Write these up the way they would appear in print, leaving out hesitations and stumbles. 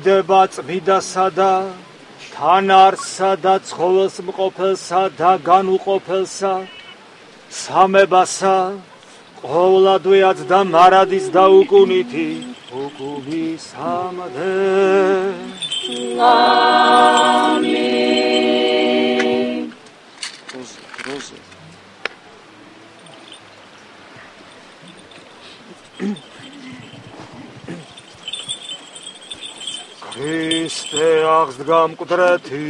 ჭრიდება წმიდასა და თანარსა და ცხოველს მყოფელსა და განუყოფელსა, სამებასა, ყოვლადვეაც და მარადის და უკუნითი, უკუნისამდე. ამინ. როზე. Χριστέ აღსდგა მკვდრეთი,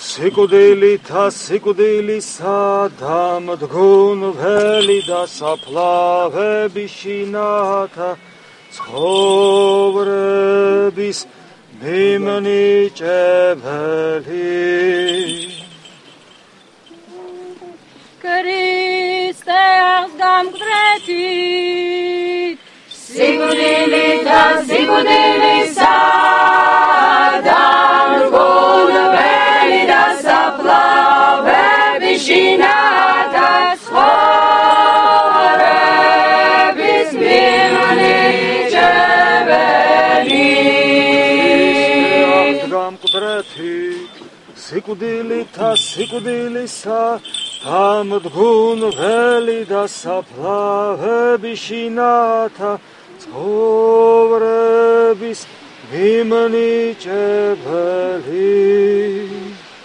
სიკვდილითა სიკვდილისა დამდგუნველი და საფლავების შინათა ცხოვრების მიმნიჭებელი. Χριστέ აღსდგა მკვდრეთი, სიკვდილითა სიკვდილისა დამდგუნველი და საფლავების შინათა ცხოვრების მიმნიჭებელი. აღსდგა მკვდრეთი, სიკვდილითა სიკვდილისა დამდგუნველი და საფლავების შინათა ცხოვრების მიმნიჭებელი.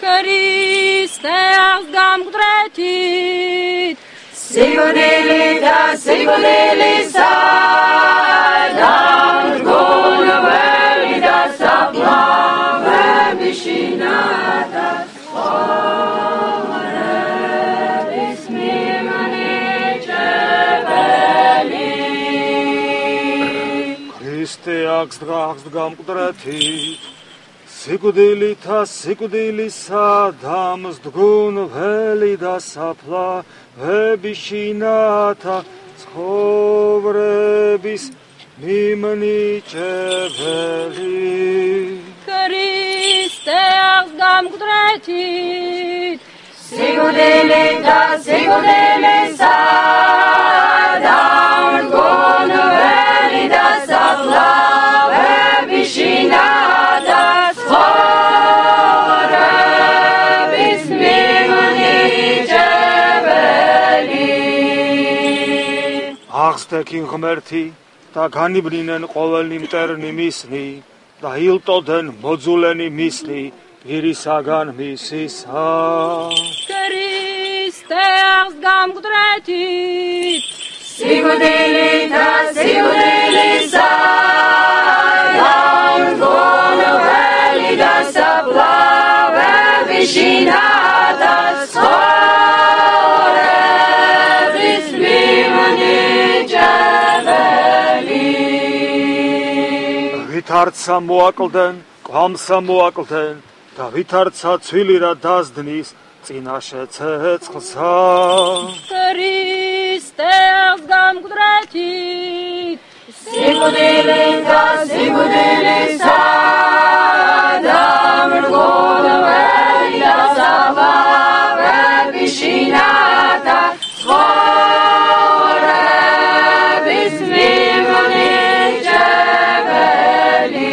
Χριστέ აღსდგა მკვდრეთი, სიკვდილითა სიკვდილისა დამდგუნველი და საფლავების შინათა ცხოვრების მიმნიჭებელი. Χριστე აღსდგა მკვდრეთი, სიკვდილითა სიკვდილისა დამდგუნველი და საფლავების შინათა ცხოვრების მიმნიჭებელი. Χριστέ აღსდგა მკვდრეთი, სიკვდილითა სიკვდილისა დამდგუნველი და საფლავების შინათა ცხოვრების მიმნიჭებელი. აღსდგენ ღმერთი და განიბრინენ ყოველი მტერნი მისნი და ილტოდენ მოძულენი მისნი პირისაგან მისისა. Χριστέ აღსდგა მკვდრეთი, სიკვდილითა სიკვდილისა დამდგუნველი და საფლავების შინათა ცხოვრების მიმნიჭებელი. ვითარცა მოაკლდნენ, კვამსა მოაკლდნენ და ვითარცა ცვილი რა დასდნის წინაშე ცეცხლსა. Χριστέ აღსდგა მკვდრეთი, სიკვდილითა სიკვდილისა დამდგუნველი და საფლავების შინათა ცხოვრების მიმნიჭებელი.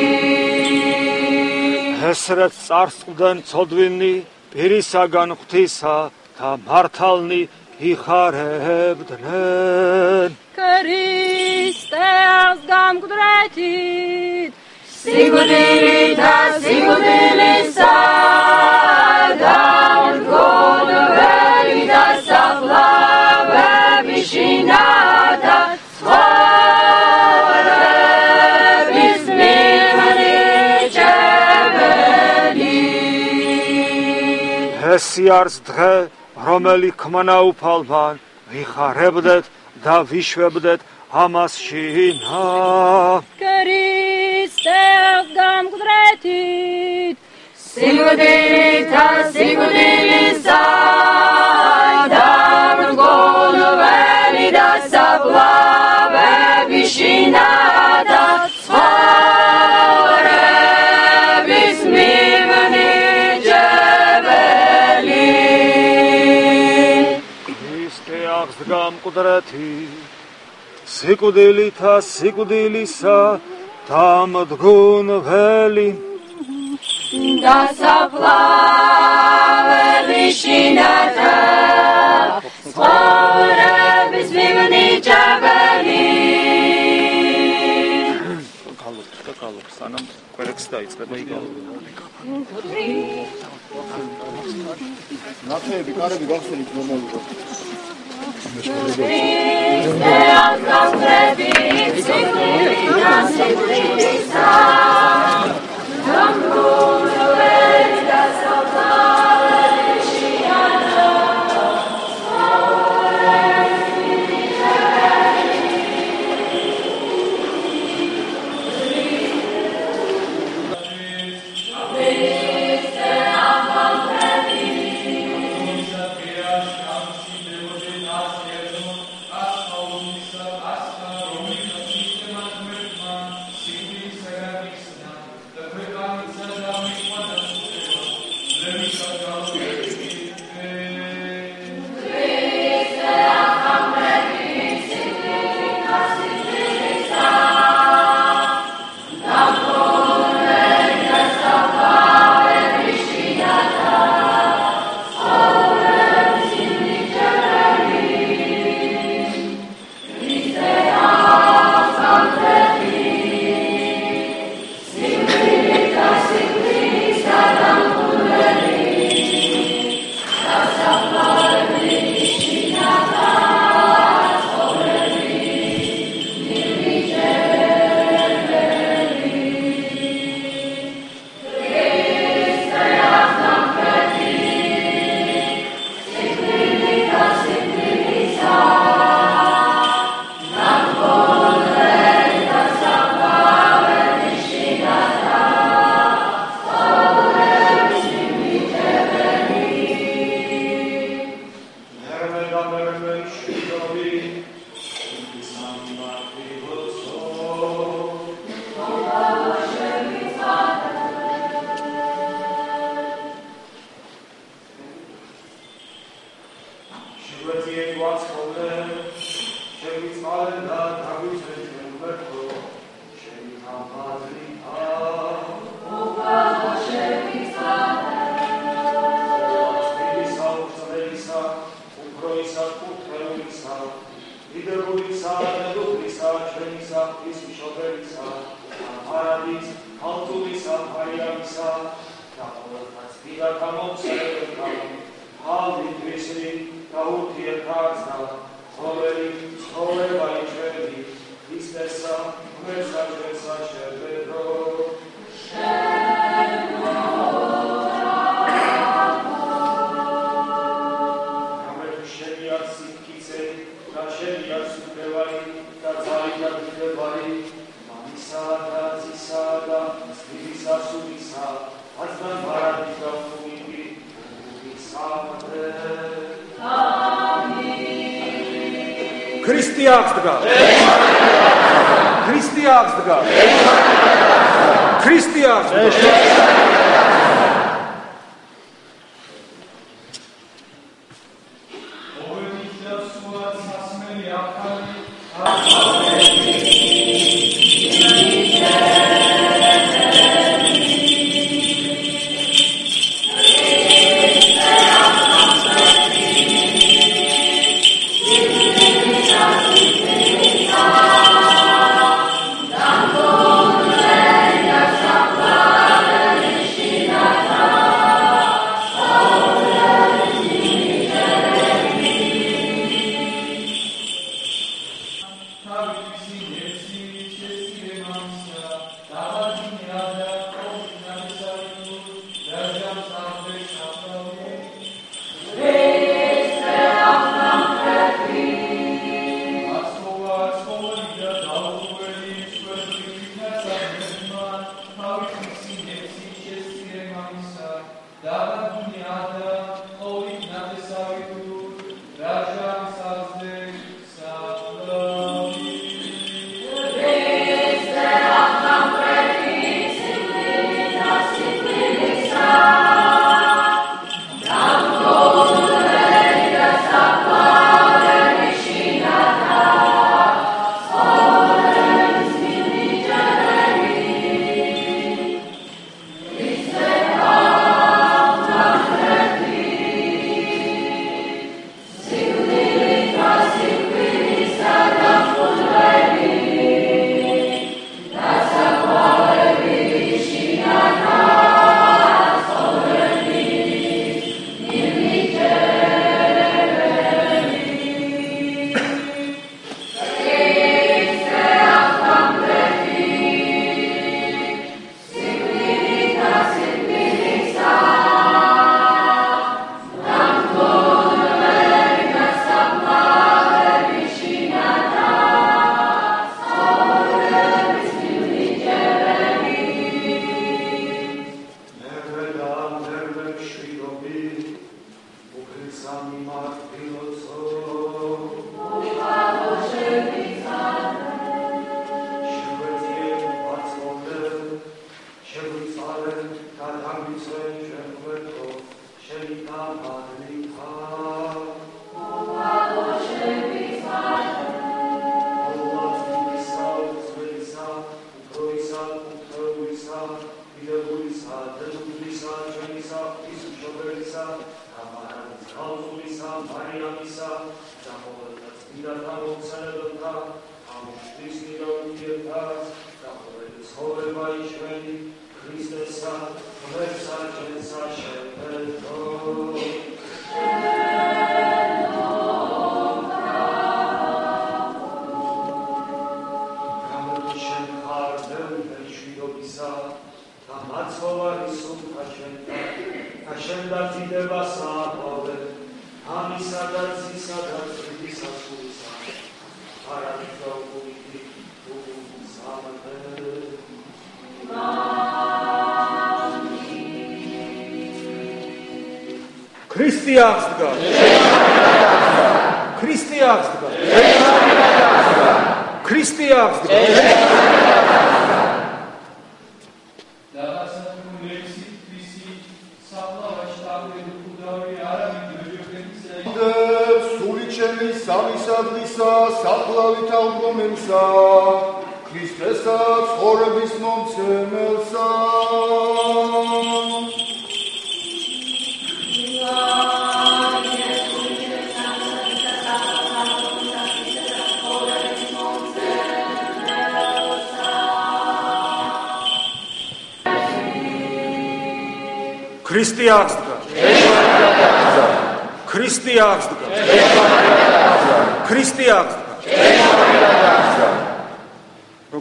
ესრეთ წარსყდნენ ცოდვილნი პირისაგან ღვთისა და მართალნი იხარებდნენ. Χριστέ აღსდგა მკვდრეთი, სიკვდილითა სიკვდილისა დამდგუნველი და საფლავების შინათა ცხოვრების მიმნიჭებელი. ესე არის დღე, რომელი ქმნაუფალმან ვიხარებდეთ და ვიშვებდეთ ამას შინა. Χριστέ აღსდგა მკვდრეთი, სიკვდილითა სიკვდილისა დამდგუნველი და საფლავების შინათა ცხოვრების მიმნიჭებელი. Χριστე აღსდგა მკვდრეთი, სიკვდილითა სიკვდილისა დამდგუნველი დასაფლაველი შინათა ცხოვრების მიმნიჭებელი კალობ სანამ კვერექს დაიწყება იგავ ნაფეები კარები გახსენით ნორმალურად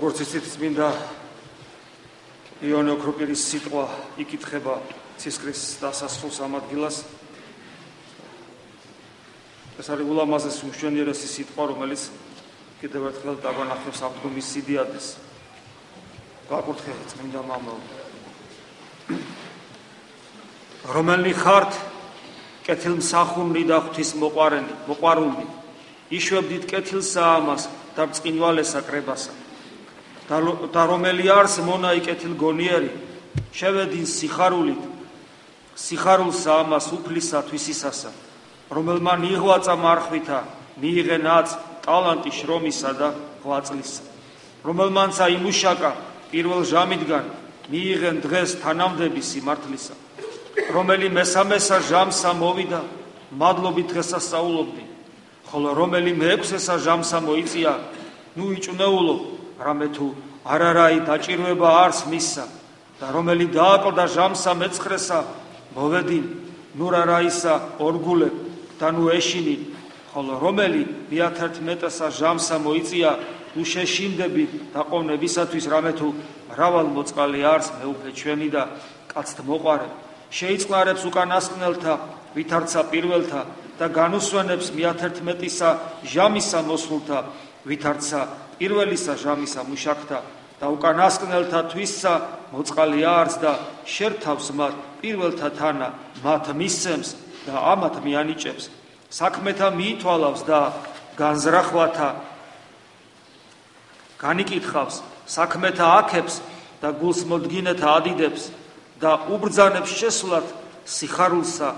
როგორც ისიც წმინდა იონე ოქროპირის სიტყვა იკითხება ცისკრის დასასრულს ამ ადგილას. ეს არის ულამაზესი მშვენიერესი სიტყვა, რომელიც კიდევ ერთხელ დაგვანახავს აღდგომის სიდიადეს. გაკურთხე წმინდა მამაო, რომელი ხართ კეთილმსახურნი და ღვთისმოყვარული, იშვებდით კეთილსა ამას და ბრწყინვალესა კრებასა. და რომელი არს მონაი კეთილგონიერი, შევედინ სიხარულით, სიხარულსა ამას უფლისა თვისისასა, რომელმა მიიღվածა მარხვითა, მიიღე ნაც ტალანტი შრომისა და ღვაწლისა, რომელმანცა იმუშაკა პირველ ჟამიდან, მიიღენ დღეს თანამდები სიმართლისა, რომელი მესამესა ჟამსა მოვიდა, მადლობით დღესასწაულობდი, ხოლო რომელი მეექვსესა ჟამსა მოიწია, ნუ იჭუნეულო, რამე თუ არარაი დაჭირვება არს მისსა, და რომელი დააკლდა ჟამსა მეცხრესა, მოვედინ, ნუ რარაისა ორგულებ და ნუ ეშინი, ხოლო რომელი მე-11 ჟამსა მოიწია, ნუ შეშინდები დაყოვნებისათვის, რამე თუ მრავალ მოწყალე არს მეუფე ჩვენი და კაცთმოყვარე, შეიწყლარებს უკანასკნელთა, ვითარცა პირველთა და განუსვენებს მე-11 ჟამისა მოსულთა, ვითარცა პირველისა ჟამისა მუშაკთა და უკანასკნელთა თვისსა მოწყალი არს და შერთავს მათ პირველთა თანა მათ მისცემს და ამათ მიანიჭებს, საქმეთა მიითვალავს და განზრახვათა განიკითხავს, საქმეთა აქებს და გულს მოდგინეთა ადიდებს და უბრძანებს შესვლად სიხარულსა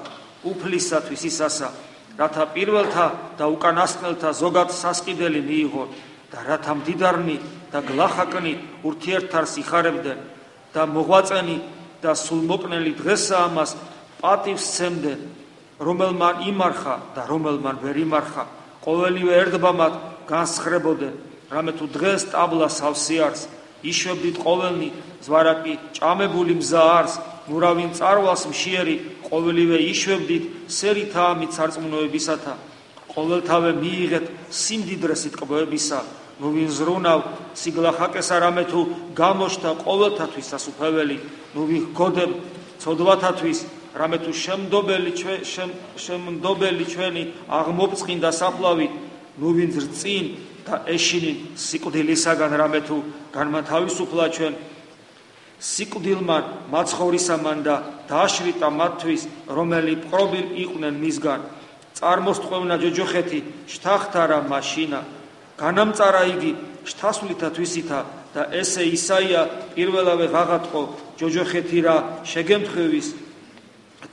უფლისათვის ისასა, რათა პირველთა და უკანასკნელთა ზოგად სასყიდელი მიიღონ და რათა მდიდარნი და გლახაკნი ურთიერთთარს იხარებდნენ და მოღვაწენი და სულმოკნელი დღესა ამას პატივს სცემდნენ, რომელმან იმარხა და რომელმან ვერ იმარხა, ყოველივე ერთბამად განსხრებოდნენ, რამე თუ დღეს ტაბლა სავსე არს, იშვებდით ყოველნი ზვარაკი ჭამებული მზა არს, მურავინ წარვალს მშიერი, ყოველივე იშვებდით სერითა ამით სარწმუნოებისათა, ყოველთავე მიიღეთ სიმდიდრე სიტყვებისა, ნუ ვინ ზრუნავ სიგლახაკესა, რამე თუ გამოჩნდა ყოველთათვის სასუფეველი, ნუ ვინ გოდებ ცოდვათათვის, რამე თუ შემდობელი ჩვენი აღმოფწყინდა საფლავით, ნუ ვინ ზრწინ და ეშინინ სიკვდილისაგან, რამე თუ განმათავისუფლა ჩვენ სიკვდილმან მაცხოვრისამან და დააშრიტა მათთვის, რომელი პყრობილ იყვნენ მისგან, წარმოსტყვევნა ჯოჯოხეთი შთახთარა მაშინა განამწარა იგი შთასვლითა თვისითა და ესე ისაია პირველავე ღაღატყო ჯოჯოხეთი რა შეგემთხვევის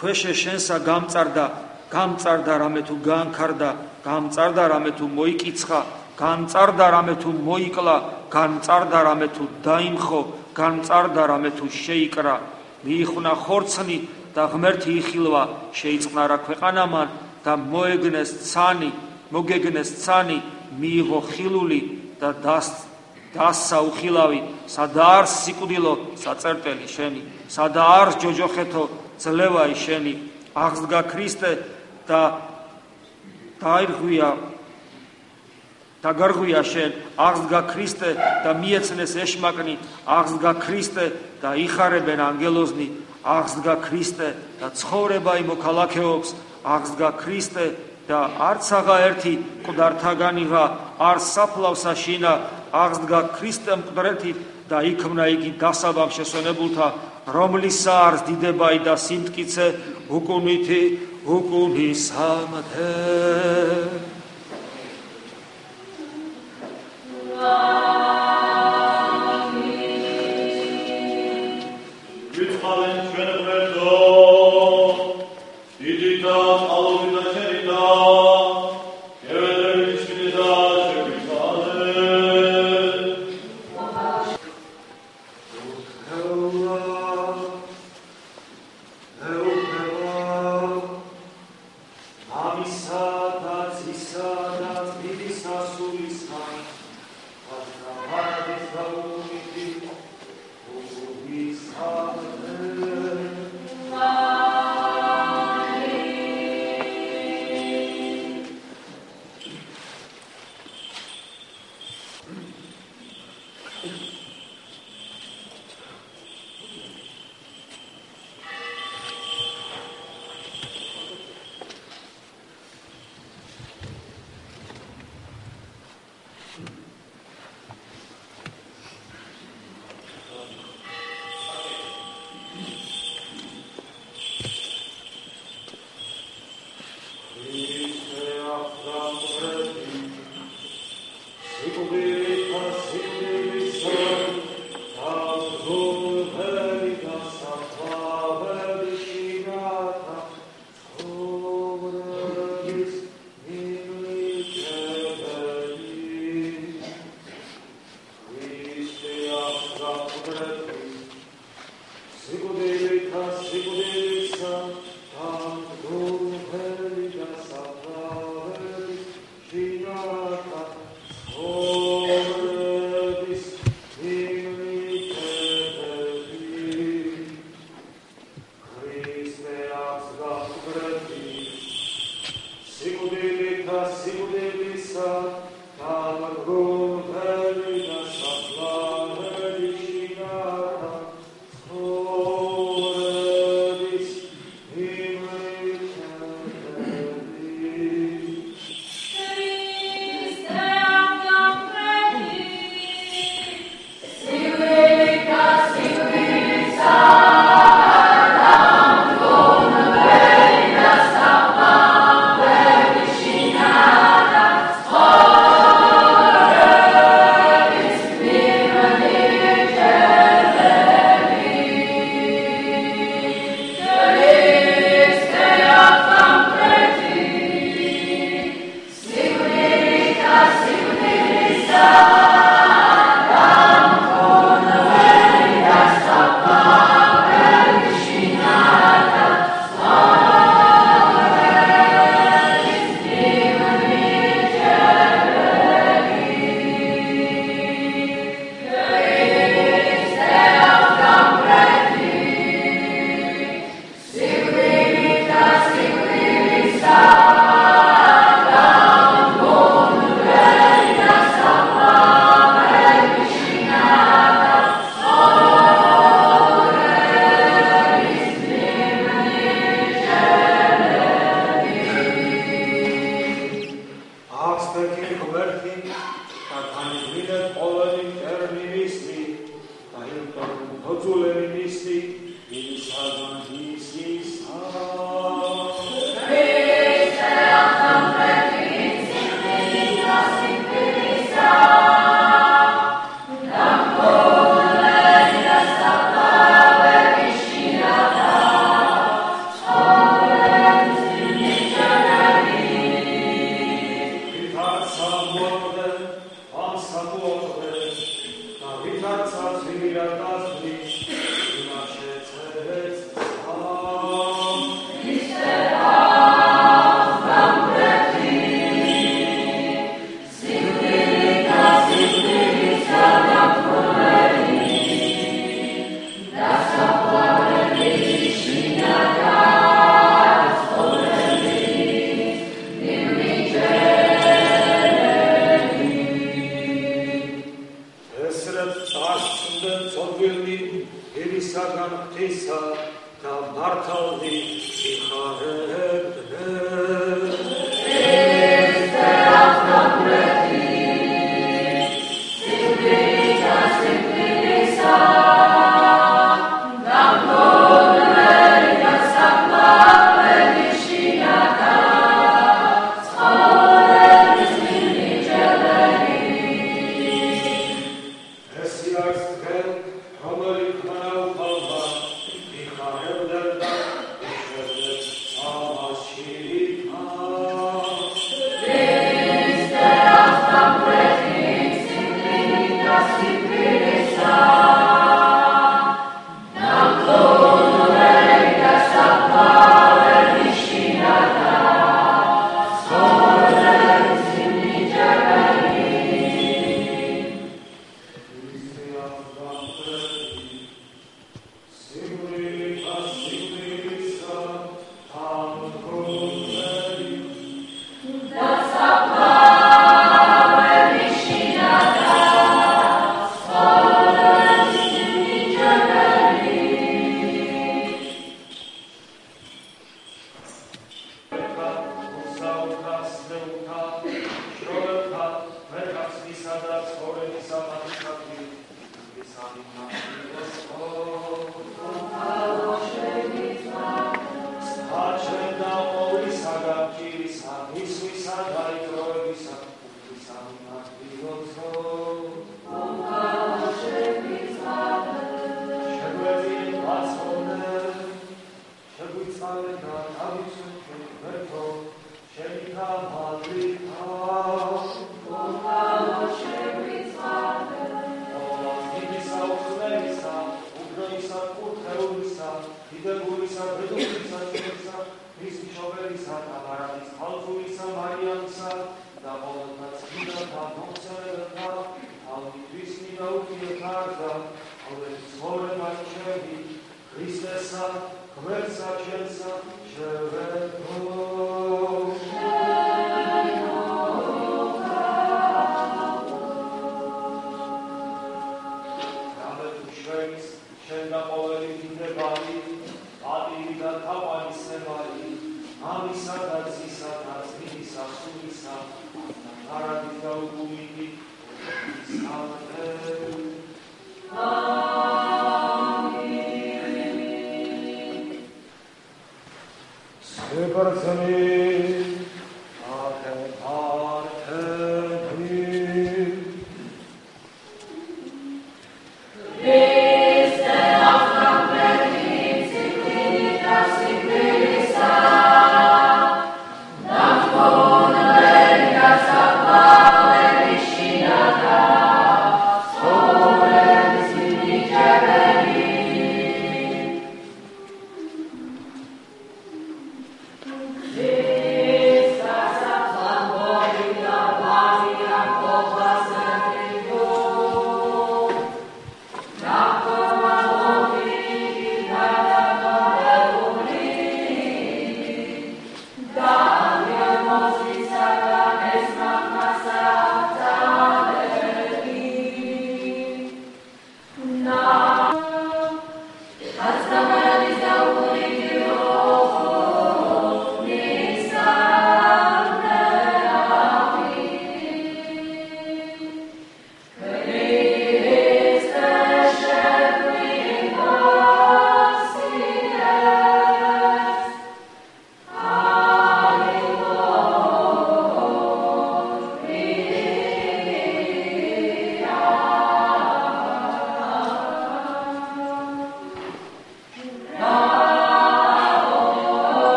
ქვეშე შენსა გამწარდა რამე თუ გაანქარდა გამწარდა რამე თუ მოიკიცხა გამწარდა რამე თუ მოიკლა გამწარდა რამე თუ დაიმხო გამწარდა რამე თუ შეიკრა მიიხუნა ხორცნი და ღმერთი იხილვა შეიწყნარა ქვეყანამან და მოგეგნეს ცანი მიიღო ხილული და დასსა უხილავი სადა არს სიკვდილო საწერტელი შენი სადა არს ჯოჯოხეთო ძლევაი შენი აღსდგა ქრისტე და დაგარღვია შენ აღსდგა ქრისტე და მიეცნეს ეშმაკნი აღსდგა ქრისტე და იხარებენ ანგელოზნი აღსდგა ქრისტე და ცხოვრება იმოქალაქეობს აღსდგა ქრისტე და არცაღა ერთი მკვდართაგანიღა არ საფლავსა შინა აღსდგა ქრისტე მკვდრეთით და იქმნა იგი დასაბამ შესვენებულთა რომლისა არს დიდებაი და სიმტკიცე უკუნითი უკუნისამდე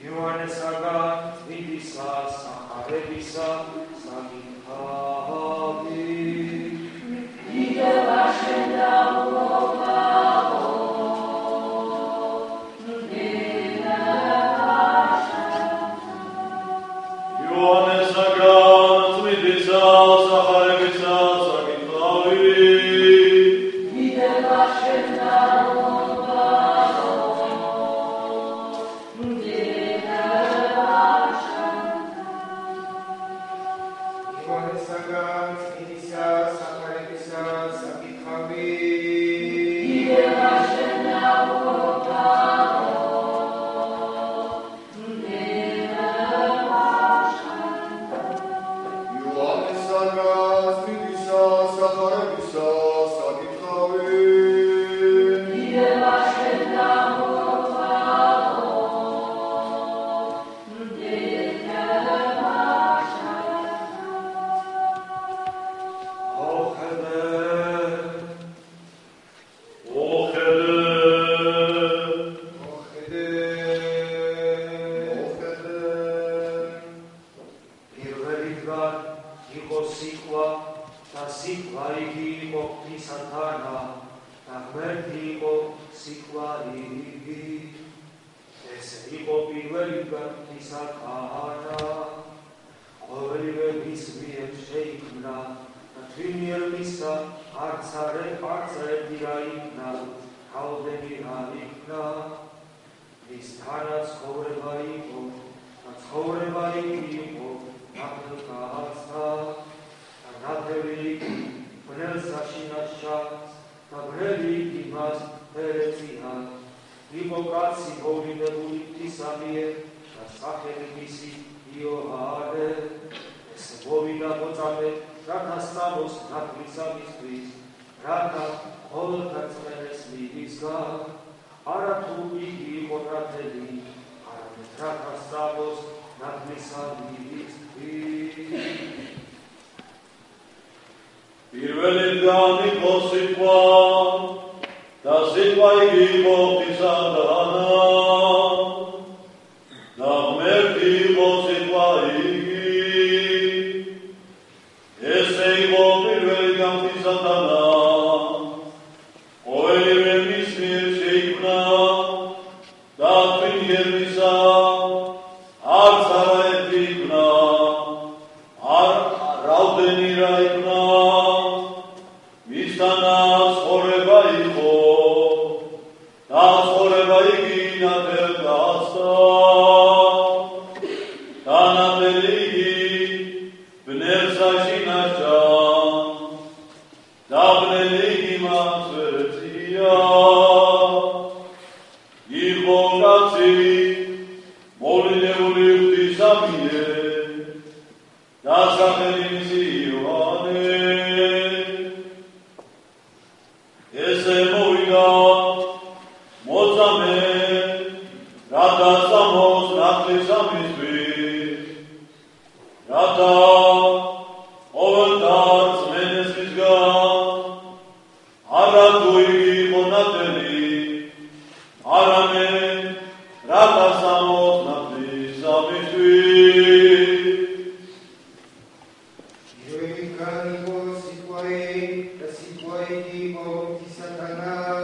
Ioannes aga თვიდისა, სახარებისა, საკითხა და სიტყვა იგი იყო ღვთისათანა და ღმერთი იყო სიტყვა იგი ესე იყო პირველი ღვთისათანა ყოველივე მის მიერ შეიქმნა და თვინიერ მისა არც ერთი რა იქნა რაოდენი რა იქნა მის თანაც ცხოვრება იყო და ცხოვრება იყო ნათელ გააცდა და ნათელი იგი ბნელს აშინაშავს და ბნელი იგი მას ერეწია იყო კაცი მოვლინებული ღვთისამიერ და სახელი მისი იოანე ესე მოვიდა მოწამე რათა სწავლოს ნათლისამისთვის რათა ყოველთა წმენდეს მისგან არა თუ იგი იყო ნათელი არამედ რათა სწავლოს ნათლისამისთვის პირველიდან იყო სიტყვა და სიტყვა იგი იყო ღვთისათანა და ღმერთი იყო სიტყვა იგი ესე იყო პირველიდან ღვთისათანა ყოველივე მის მიერ შეიქმნა და თვინიერ მისა არც არაერთი იქნა რაოდენი რა იქნა მისთანაც ცხოვრება იყო და ცხოვრება იგი ნათელ გააცდა და ნათელი იგი ბნელს აშინაშა და ბნელი იგი მას ერეწია იყო კაცი მოვლინებული ღვთისამიერ და სახელი მისი იოანე ესე მოვიდა მოწამე რათა სწავლოს ნათლისამისთვის რათა ყოველთა წმენდეს მისგან არა თუ იგი იყო ნათელი არამედ რათა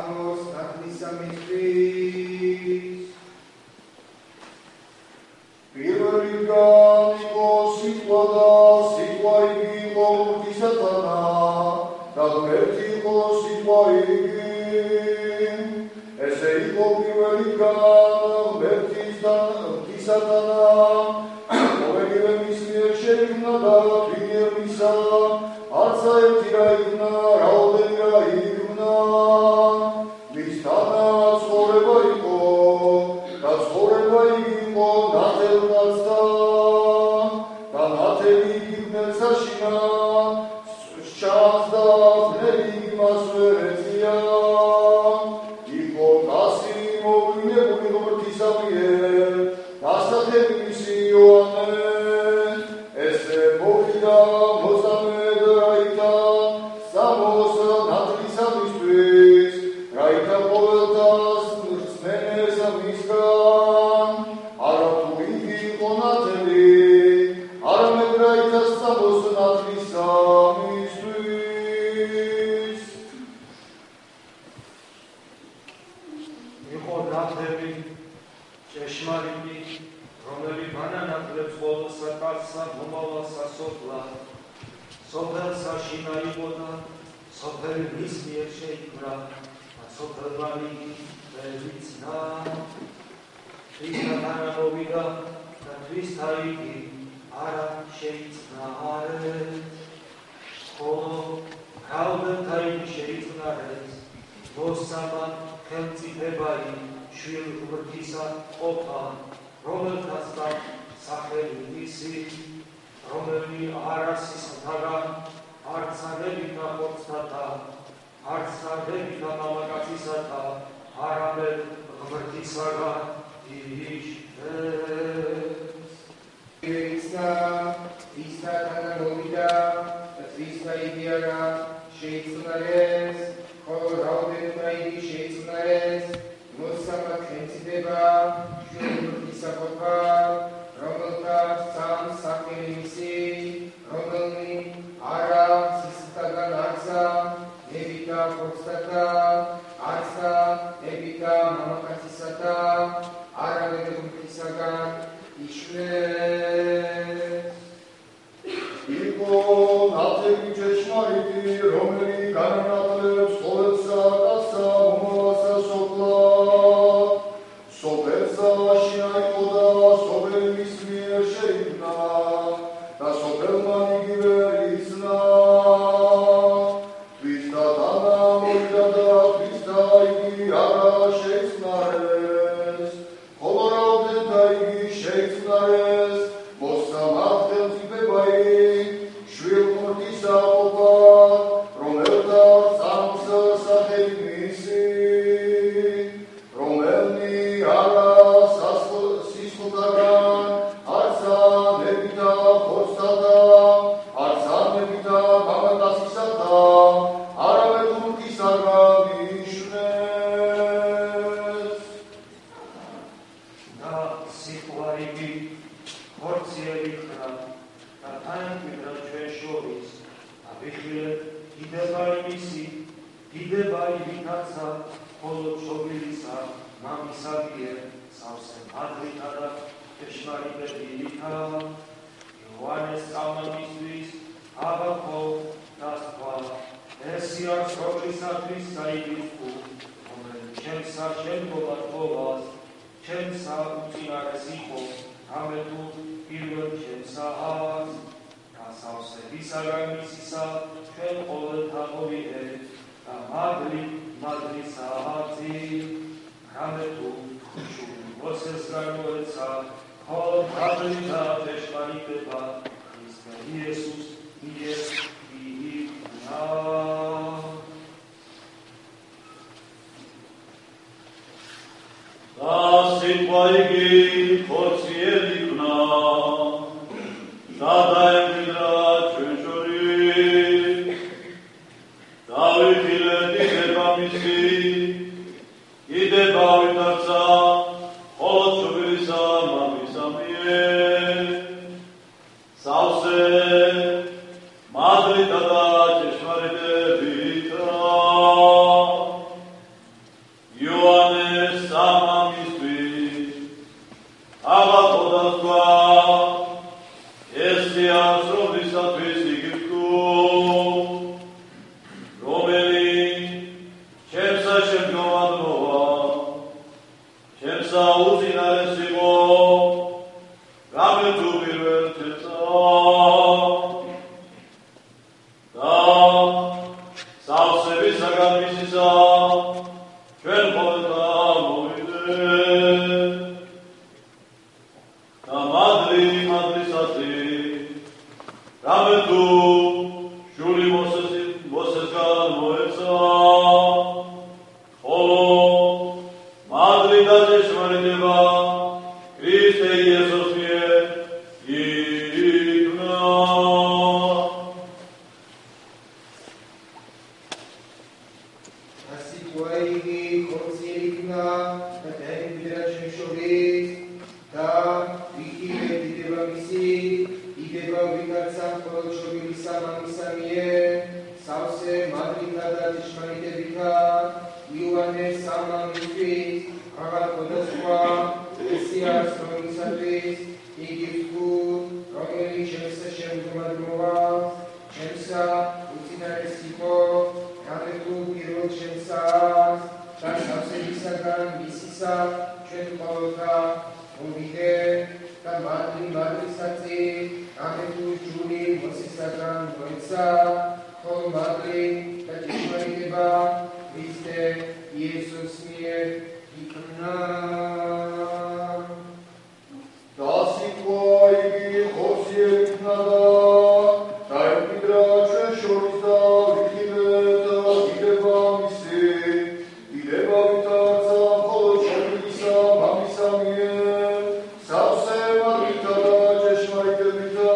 სწავლოს ნათლისამისთვის Tvis taigi ara sheitz nahare მოსამა ხელმწიფებაი შვილ ღმრთისა ყოფა, რომელთაც და სახელი ისი, რომელი არასისთაგან არც აღებითა ხორცთათა, არც აღებითა მამაკაცისათა, არამედ ღმრთისაგან იშლეს. Ista cada novida, Ista idiara, შეიცნარეს, ხოლო რაოდენობა იგი შეიცნარეს, მოსამად ხელმწიფება, შვილთისა ყოფა, რომელთაც სამ სახელი მისი, რომელნი არა სისხლთაგან არცა, ნებითა ხორცთათა, არცა ნებითა მამაკაცისათა, არამედ ღმრთისაგან იშლეს. იყო ნათელი ჭეშმარიტი, რომელი განანათლებს ყოველსა კაცსა მომავალსა სოფლად. სოფელსა შეაიყო და სოფელი მის მიერ შეიქმნა და სოფელმა იგივე იცნა. ქრისტა დანა მოვიდა და ქრისტა იგი არა შეიცნარეს, ხოლო რაოდენთა იგი შეიცნარეს, მოსამად ხელმწიფებაი შვილ ღმრთისა ყოფა, რომელთაც სამს სახელი მისი, რომელნი არა სისხლთაგან, არცა ნებითა ხორცთათა, არცა ნებითა მამაკაცისათა, არამედ ღმრთისაგან იშლეს. და სიყვარული ხორციელი ხარ და თანმიმდევრ ჩვენ შორის აბიხილეთ დიდება იმისი, დიდება იმითაცა, ხოლო ჩობილისა მამისა მიერ სავსე მადლითა და ჭეშმარიტებითა. იოანეს წამამისთვის აბახო და სხვა, ესია სროვლისათვის საიდის თუ, რომელიც ჩემსა შემდგომად ხოვას, ჩემსა უწინარეს იყო, ამე თუ პირველ ჩემსაას, და სავსებისაგან მისისა ჩვენ ყოველთა მოვიდეთ, და მადლისაა წინ, ამე თუ შური მოსესგან მოეცა, ხოლო მადლისა ჭეშმარიტება ქრისტე იესოს მიერ იიქნა. და სიტყვა იგი ხორციელი იქნა და დაემკვიდრა ჩვენ შორის. დავითილეთ დიდება მისი, დიდება ვითარცა, ხოლო ჩობილისა მამისა მიერ, სავსე მადლითა და ჭეშმარიტებითა. იოანეს სამამისთვის აბახო და სხვა, ესია სროვლისათვის იგივ თუ, რომელი ჩემსა შემდგომად მოვა, ჩემსა უწინარეს იყო, რამე თუ პირველ ჩემსა. და სავსებისაგან მისისა ჩვენ ყოველთა მოვიდეთ, და მადლისაცი, რამე თუ შური მოსესგან მოეცა, ხოლო მადლი და ჭეშმარიტება ქრისტე იესოს მიერ იიქნა. სიტყვა იგი ხორციელი იქნა და დაემკვიდრა ჩვენ შორის, და ვიხილეთ დიდება მისი, დიდება ვითარცა, ხოლო ჩობილისა მამისა მიერ, სავსე მადლითა და ჭეშმარიტებითა. იოანეს სამამისთვის აბახო და სხვა, ესია სროვლისათვის იგივ თუ, რომელი ჩემსა შემდგომად მოვა, ჩემსა უწინარეს იყო, რამე თუ პირველ ჩემსაას, და სავსებისაგან მისისა ჩვენ ყოველთა მოვიდეთ, და მადლისაცი, რამე თუ შური მოსესგან მოეცა, ხოლო მადლი და ჭეშმარიტება ქრისტე იესოს მიერ იქნა. და სიტყვა იგი ხოსი იქნა და დაემკვიდრა ჩვენ შორის და ვიხილეთ დიდება მისი, დიდება ვითარცა მხოლოდ ჩვენისა მამისა მიერ, სავსე მადლითა და ჭეშმარიტებითა.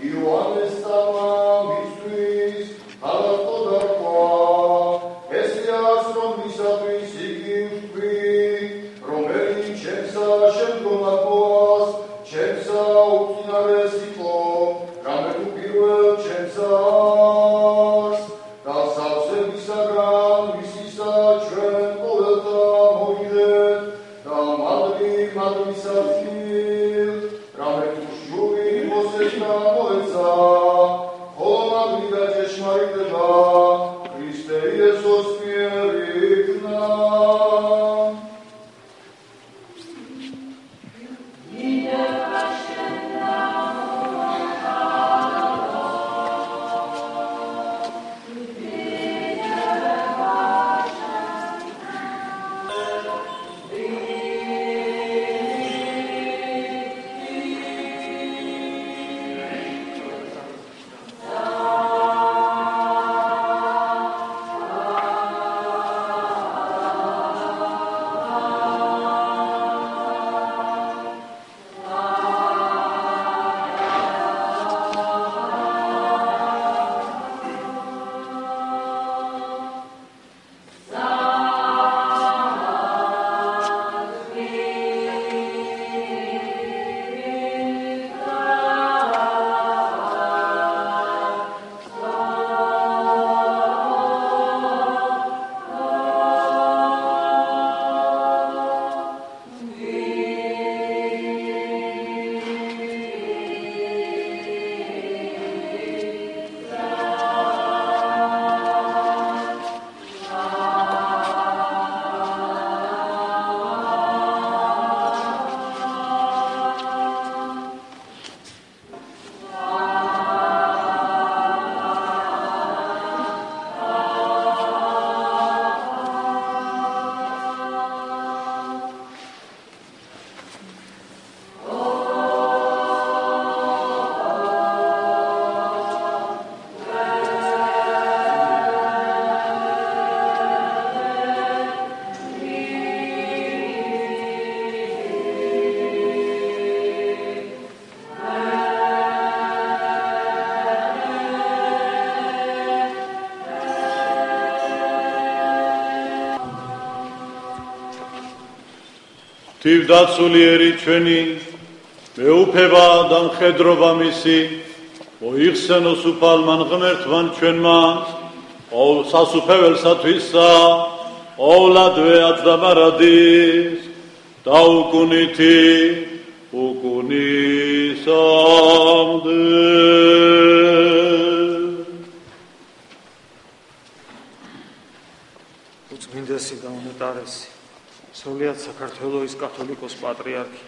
იოანეს წამლა მისთვის ალატო დარქვა, ესიას რომლისათვის იგი ვთქვი, რომელიც ჩემსა შემდგომად მოას, ჩემსა უწინარეს იყო, რამე თუ პირველ ჩემსას, და სავსებისაგან ვისისა ჩვენ ყოველთა მოვიდეთ, და მადლისას გილ, რამე თუ შური მოსესთან მოეცა, ხოლო მადლი და ჭეშმარიტება ქრისტე იესოს მიერ იქნა. თივდაცულიერი ჩვენი მეუფება და მხედრობა მისი მოიხსენოს უფალმან ღმერთმან ჩვენმა ყოველ სასუფეველსათვისა ყოვლადვე აწდამარადის და უკუნითი უკუნისამდე. უწმინდესი და უნეტარესი სრულიად საქართველოს კათოლიკოს პატრიარქი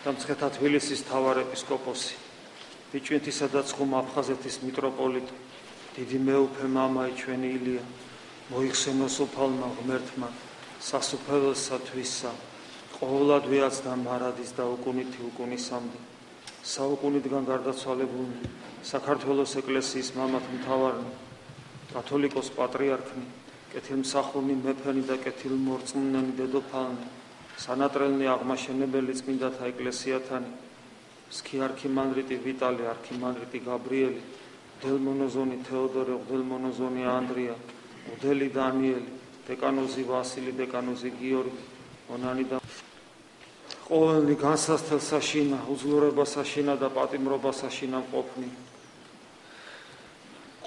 და მცხეთა თბილისის მთავარ ეპისკოპოსი, ბიჭვინთისა და ცხუმ აფხაზეთის მიტროპოლიტი, დიდი მეუფე მამაი ჩვენი ილია, მოიხსენოს უფალმა ღმერთმა, სასუფეველსათვისა, ყოვლადვე აცდა მარადის და უკუნითი უკუნისამდე, საუკუნიდან გარდაცვალებულნი, საქართველოს ეკლესიის მამათ მთავარნი, კათოლიკოს პატრიარქნი, კეთილმსახურნი მეფენი და კეთილმორწმუნენი დედოფალნი, სანატრელნი აღმაშენებელი წმინდათა ეკლესიათანი, სქი არქიმანდრიტი ვიტალი, არქიმანდრიტი გაბრიელი, დელმონოზონი თეოდორე, დელმონოზონი ანდრია, უდელი დანიელი, დეკანოზი ვასილი, დეკანოზი გიორგი, მონანი და ყოველნი განსასწრებსაშინა, უძლურებასაშინა და პატიმრობასაშინა მყოფნი,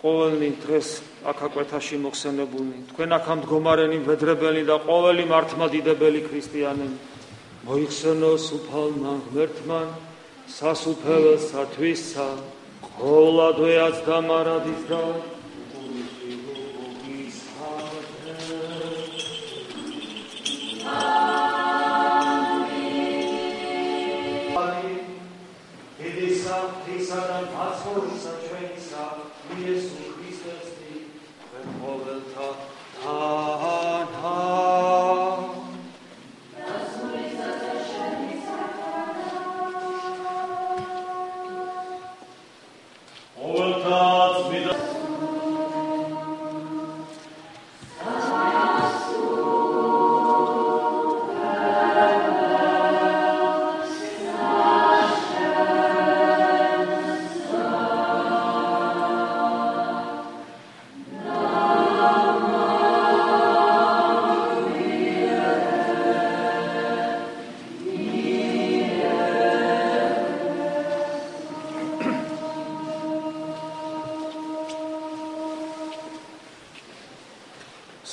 ყოველნი დღეს აქ აკვეთაში მოხსენებულნი, თქვენ აქ მდგომარენი მვედრებელი და ყოველი მართლმადიდებელი ქრისტიანები, მოიხსენოს უფალმა ღმერთმან, სასუფეველსათვისა, ყოვლადვე აცდა მარადის და Iisus Hristos,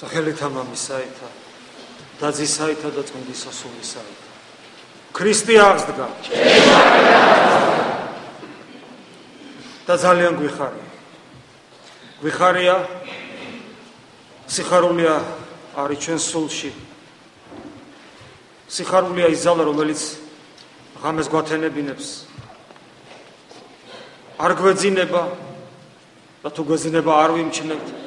სახელითა მამისაითა და ძისაითა და წმინდისა სულისაითა. ქრისტე აღსდგა. და ძალიან გვიხარია. გვიხარია სიხარულია არის ჩვენ სულში. სიხარულია ის ძალა, რომელიც ღამეს გვათენებინებს. არ გვეძინება და თუ გვეძინება არ ვიმჩნევთ.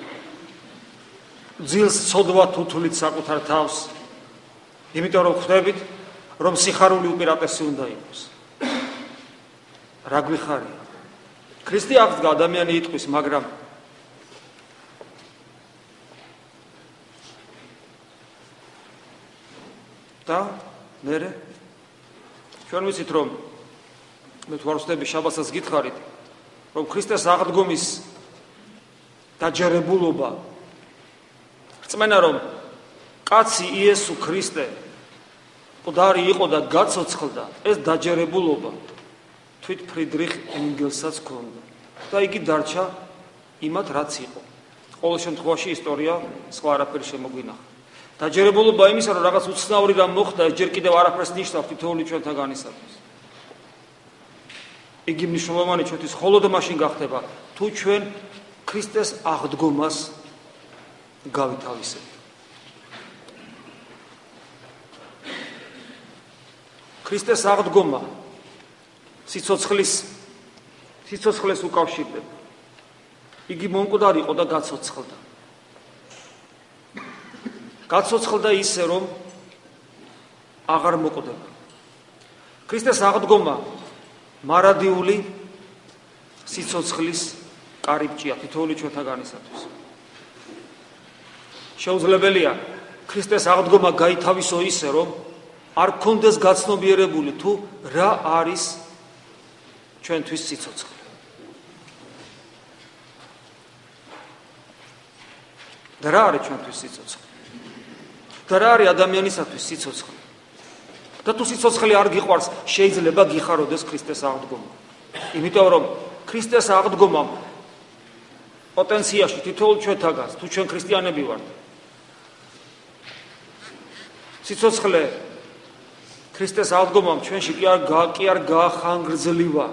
ძილს ცოდვა თუთვლით საკუთარ თავს. იმიტომ რომ ხვდებით, რომ სიხარული უპირატესი უნდა იყოს. რა გვიხარია? ქრისტე აღსდგა, ადამიანი იტყვის, მაგრამ და მერე ჩვენ ვიცით, რომ მე თუ არ ვხდები შაბათსაც გითხარით, რომ ქრისტეს აღდგომის დაჯერებულობა რწმენა, რომ კაცი იესო ქრისტე მკვდარი იყო და გაცოცხლდა, ეს დაჯერებულობა თვით ფრიდრიხ ენგელსაც ჰქონდა და იგი დარჩა იმათ, რაც იყო. ყოველ შემთხვევაში ისტორია სხვა არაფერი შემოგვინახა. დაჯერებულობა იმისა, რომ რაღაც უცნაური რამ მოხდა, ეს ჯერ კიდევ არაფერს ნიშნავს თითოეული ჩვენთან განისათვის. იგი მნიშვნელოვანი ჩვენთვის მხოლოდ მაშინ გახდება, თუ ჩვენ ქრისტეს აღდგომას გავითავისებთ. ქრისტეს აღდგომა სიცოცხლეს უკავშირდება. იგი მომკვდარი იყო და გაცოცხლდა. გაცოცხლდა ისე, რომ აღარ მოკვდება. ქრისტეს აღდგომა მარადიული სიცოცხლის კარიბჭეა თითოეული ჩვენთან განისათვის. შეუძლებელია ქრისტეს აღდგომა გაითავისო ისე, რომ არ გქონდეს გაცნობიერებული თუ რა არის ჩვენთვის სიცოცხლე. და რა არის ჩვენთვის სიცოცხლე? და რა არის ადამიანისათვის სიცოცხლე? და თუ სიცოცხლე არ გიყვარს, შეიძლება გიხაროდეს ქრისტეს აღდგომა. იმიტომ რომ ქრისტეს აღდგომამ პოტენციაში თითოეულ ჩვენთაგანს, თუ ჩვენ ქრისტიანები ვართ, სიცოცხლე ქრისტეს აღდგომამ ჩვენში კი არ გაახანგრძლივა,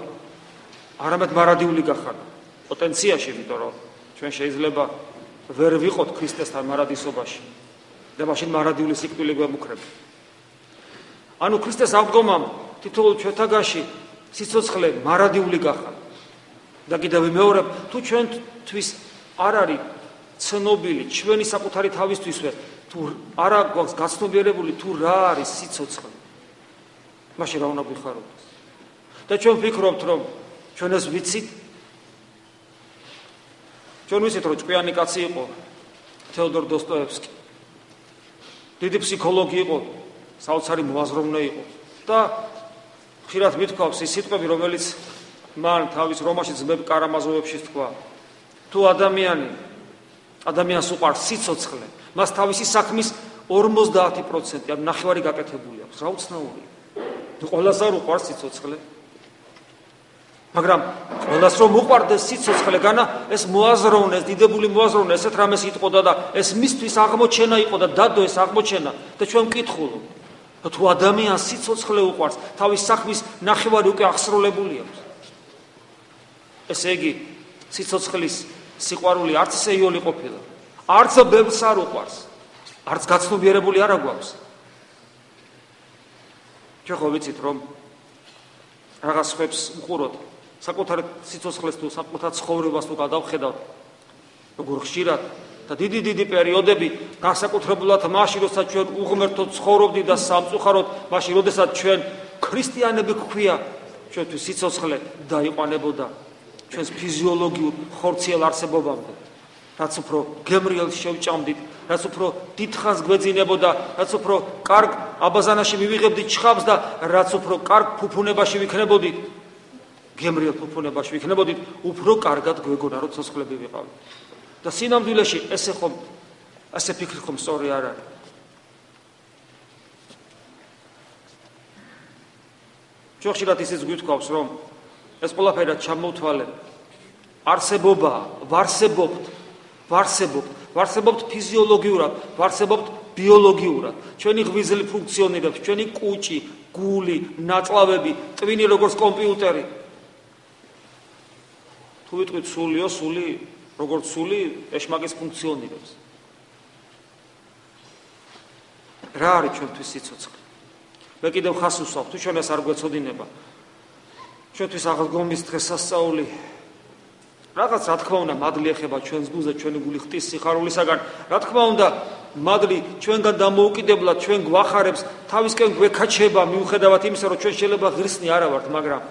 არამედ მარადიული გახანა. პოტენციაში, იმიტომ რომ ჩვენ შეიძლება ვერ ვიყოთ ქრისტესთან მარადისობაში და მაშინ მარადიული სიკვდილი გვემუქრება. ანუ ქრისტეს აღდგომამ თითოეულ ჩვენთაგანში სიცოცხლე მარადიული გახანა. და კიდევ ვიმეორებ, თუ ჩვენთვის არ არის ცნობილი ჩვენი საკუთარი თავისთვისვე, თუ არ აქვს გაცნობიერებული თუ რა არის სიცოცხლე, მაშინ რა უნდა გვიხაროდეს? და ჩვენ ვფიქრობთ, რომ ჩვენ ეს ვიცით. ჩვენ ვიცით, რომ ჭკვიანი კაცი იყო თეოდორ დოსტოევსკი. დიდი ფსიქოლოგი იყო, საოცარი მოაზროვნე იყო და ხშირად მithქვავს ის სიტყვები, რომელიც მან თავის რომაში ძმებ კარამაზოვებში თქვა. თუ ადამიანს უყვარს სიცოცხლე, მას თავისი საქმის 50%, ანუ ნახევარი გაკეთებული აქვს. რა უცნაურია. ყველას არ უყვარს სიცოცხლე. მაგრამ ყველას რომ უყვარდეს სიცოცხლე, განა ეს მოაზროვნე, ეს დიდებული მოაზროვნე, ესეთ რამეს იტყოდა და ეს მისთვის აღმოჩენა იყო და დადო ეს აღმოჩენა და ჩვენ ვკითხულობ. თუ ადამიანს სიცოცხლე უყვარს, თავის საქმის ნახევარი უკვე აღსრულებული აქვს. ესე იგი, სიცოცხლის სიყვარული არც ისე იოლი ყოფილა, არც ბევრს არ უყვარს, არც გაცნობიერებული არ აგვაქვს. ჩვენ ხო ვიცით, რომ რაღაც ხებს უყუროთ, საკუთარ სიცოცხლეს თუ საკუთარ ცხოვრებას თუ გადავხედავთ, როგორ ხშირად და დიდი პერიოდები განსაკუთრებულად მაშინ, როცა ჩვენ უღმერთოდ ცხოვრობდით და სამწუხაროდ, მაშინ, როდესაც ჩვენ ქრისტიანები გვქვია, ჩვენთვის სიცოცხლე დაიყვანებოდა ჩვენს ფიზიოლოგიურ ხორციელ არსებობამდე, რაც უფრო გემრიელს შევჭამდით, რაც უფრო დიდხანს გვეძინებოდა, რაც უფრო კარგ აბაზანაში მივიღებდით ჩხაბს და რაც უფრო კარგ ფუფუნებაში ვიქნებოდით, გემრიელ ფუფუნებაში ვიქნებოდით, უფრო კარგად გვეგონა, რომ ცოცხლები ვიყავით. და სინამდვილეში ესე ფიქრი ხომ სწორი არ არის. ჩვენ ხშირად ისიც გვითქვავს, რომ ეს ყველაფერი ჩამოვთვალე არსებობა, ვარსებობთ, ვარსებობთ ფიზიოლოგიურად, ვარსებობთ ბიოლოგიურად. ჩვენი ღვიძლი ფუნქციონირებს, ჩვენი კუჭი, გული, ნაწლავები, ტვინი როგორც კომპიუტერი. თუ ვიტყვით სულიო, სული როგორც სული ეშმაკის ფუნქციონირებს. რა არის ჩვენთვის სიცოცხლე? მე კიდევ ხას უსვამთ, თუ ჩვენ ეს არ გვეცოდინება. ჩვენთვის აღდგომის დღესასწაული რაღაც რა თქმა უნდა მადლი ეხება ჩვენს გულზე, ჩვენი გული ხტის სიხარულისაგან. რა თქმა უნდა მადლი ჩვენგან დამოუკიდებლად ჩვენ გვახარებს, თავისკენ გვექაჩება მიუხედავად იმისა, რომ ჩვენ შეიძლება ღირსნი არა ვართ, მაგრამ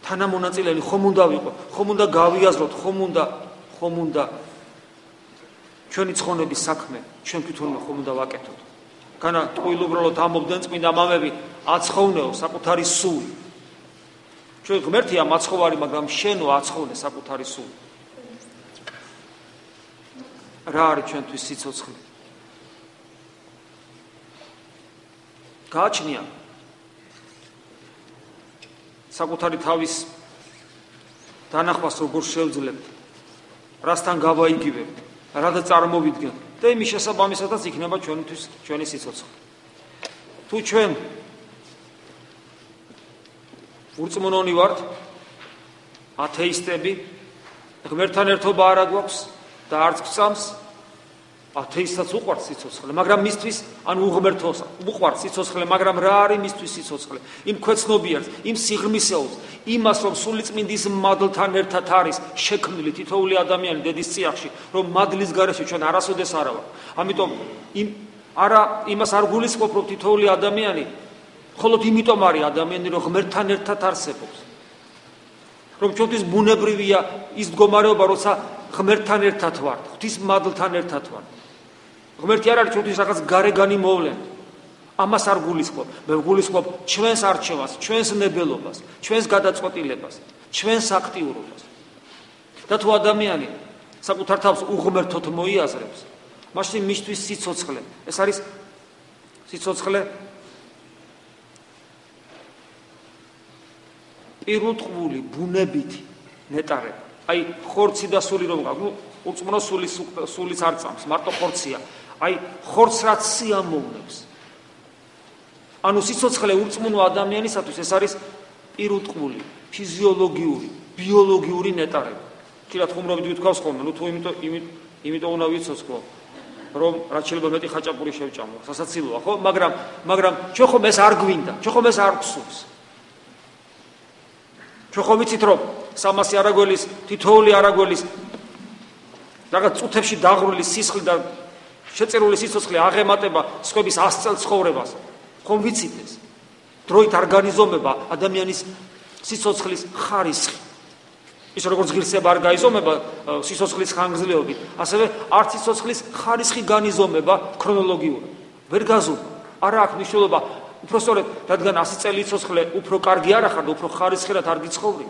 თანამონაწილეები ხომ უნდა ვიყო, ხომ უნდა გავიაზროთ, ხომ უნდა ჩვენი ცხონების საქმე ჩვენ თვითონმა ხომ უნდა ვაკეთოთ. განა ტყუილ უბრალოდ ამობდნენ წმინდა მამები, აცხოვნეო საკუთარი სული. ჩვენ ღმერთია მაცხოვარი, მაგრამ შენო აცხოვნე საკუთარი სული. რა არის ჩვენთვის სიცოცხლე? გააჩნია საკუთარი თავის დანახვას როგორ შევძლებთ, რასთან გავაიგივებთ, რადა წარმოვიდგენ და იმის შესაბამისადაც იქნება ჩვენთვის ჩვენი სიცოცხლე. თუ ჩვენ ურწმუნონი ვართ, ათეისტები, ღმერთთან ერთობა არ აგვაქვს და არც გვწამს, ათეისტსაც უყვარს სიცოცხლე, მაგრამ მისთვის ან უღმერთოს უყვარს სიცოცხლე, მაგრამ რა არის მისთვის სიცოცხლე? იმ ქვეცნობიერს, იმ სიღრმისეულს, იმას, რომ სულიწმინდის მადლთან ერთად არის შექმნილი თითოეული ადამიანი დედის წიაღში, რომ მადლის გარეშე ჩვენ არასოდეს არა ვართ. ამიტომ იმას არ გულისხმობ, რომ თითოეული ადამიანი მხოლოდ იმიტომ არის ადამიანი, რომ ღმერთთან ერთად არსებობს. რომ ჩვენთვის ბუნებრივია ის მდგომარეობა, როცა ღმერთთან ერთად ვართ, ღვთის მადლთან ერთად ვართ. ღმერთი არ არის ჩვენთვის რაღაც გარეგანი მოვლენა. ამას არ გულისხმობ. მე გულისხმობ ჩვენს არჩევას, ჩვენს ნებელობას, ჩვენს გადაწყვეტილებას, ჩვენს აქტიურობას. და თუ ადამიანი საკუთარ თავს უღმერთოდ მოიაზრებს, მაშინ მისთვის სიცოცხლე. ეს არის სიცოცხლე პირუტყვული, ბუნებითი ნეტარება. აი ხორცი და სული რომ გაქვს, უწმუნო სულიც არ წამს, მარტო ხორცია. აი ხორცს რაც სიამოვნებს. ანუ სიცოცხლე ურწმუნო ადამიანისათვის ეს არის პირუტყვული, ფიზიოლოგიური, ბიოლოგიური ნეტარება. ხშირად ხუმრობით ვითქვავს ხოლმე, თუ იმიტომ უნდა ვიცოცხლო, რომ რაც შეიძლება მეტი ხაჭაპური შევჭამო, სასაცილოა, ხო? მაგრამ ჩვენ ხომ ეს არ გვინდა, ჩვენ ხომ ეს არ გვსურს. ჩვენ ხომ ვიცით, რომ 300 არაგველის, თითოეული არაგველის რაღაც წუთებში დაღრული სისხლი და შეწირული სიცოცხლე აღემატება სხვების 100 წელს ცხოვრებას. ხომ ვიცით ეს? დროით არ განიზომება ადამიანის სიცოცხლის ხარისხი. ის როგორც ღირსება არ გაიზომება სიცოცხლის ხანგრძლივობით, ასევე არც სიცოცხლის ხარისხი განიზომება ქრონოლოგიურად. ვერ გაზომა. არა აქვს მნიშვნელობა, უფრო სწორედ, რადგან 100 წელი სიცოცხლე უფრო კარგი არ ახარ და უფრო ხარისხიერად არ გიცხოვრი.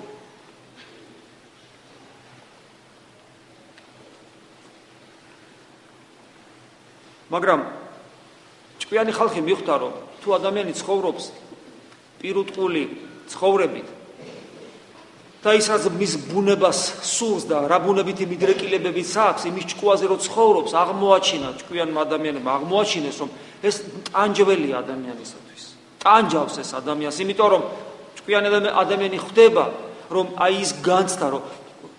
მაგრამ ჭკვიანი ხალხი მიხვდა, რომ თუ ადამიანი ცხოვრობს პირუტყვული ცხოვრებით და ისაც მის ბუნებას სურს და რა ბუნებითი მიდრეკილებებიც აქვს, იმის ჭკუაზე რო ცხოვრობს, აღმოაჩინა ჭკვიანმა ადამიანებმა აღმოაჩინეს, რომ ეს ტანჯველია ადამიანისათვის. ტანჯავს ეს ადამიანს, იმიტომ რომ ჭკვიანი ადამიანი ხვდება, რომ აი ის განცდა, რომ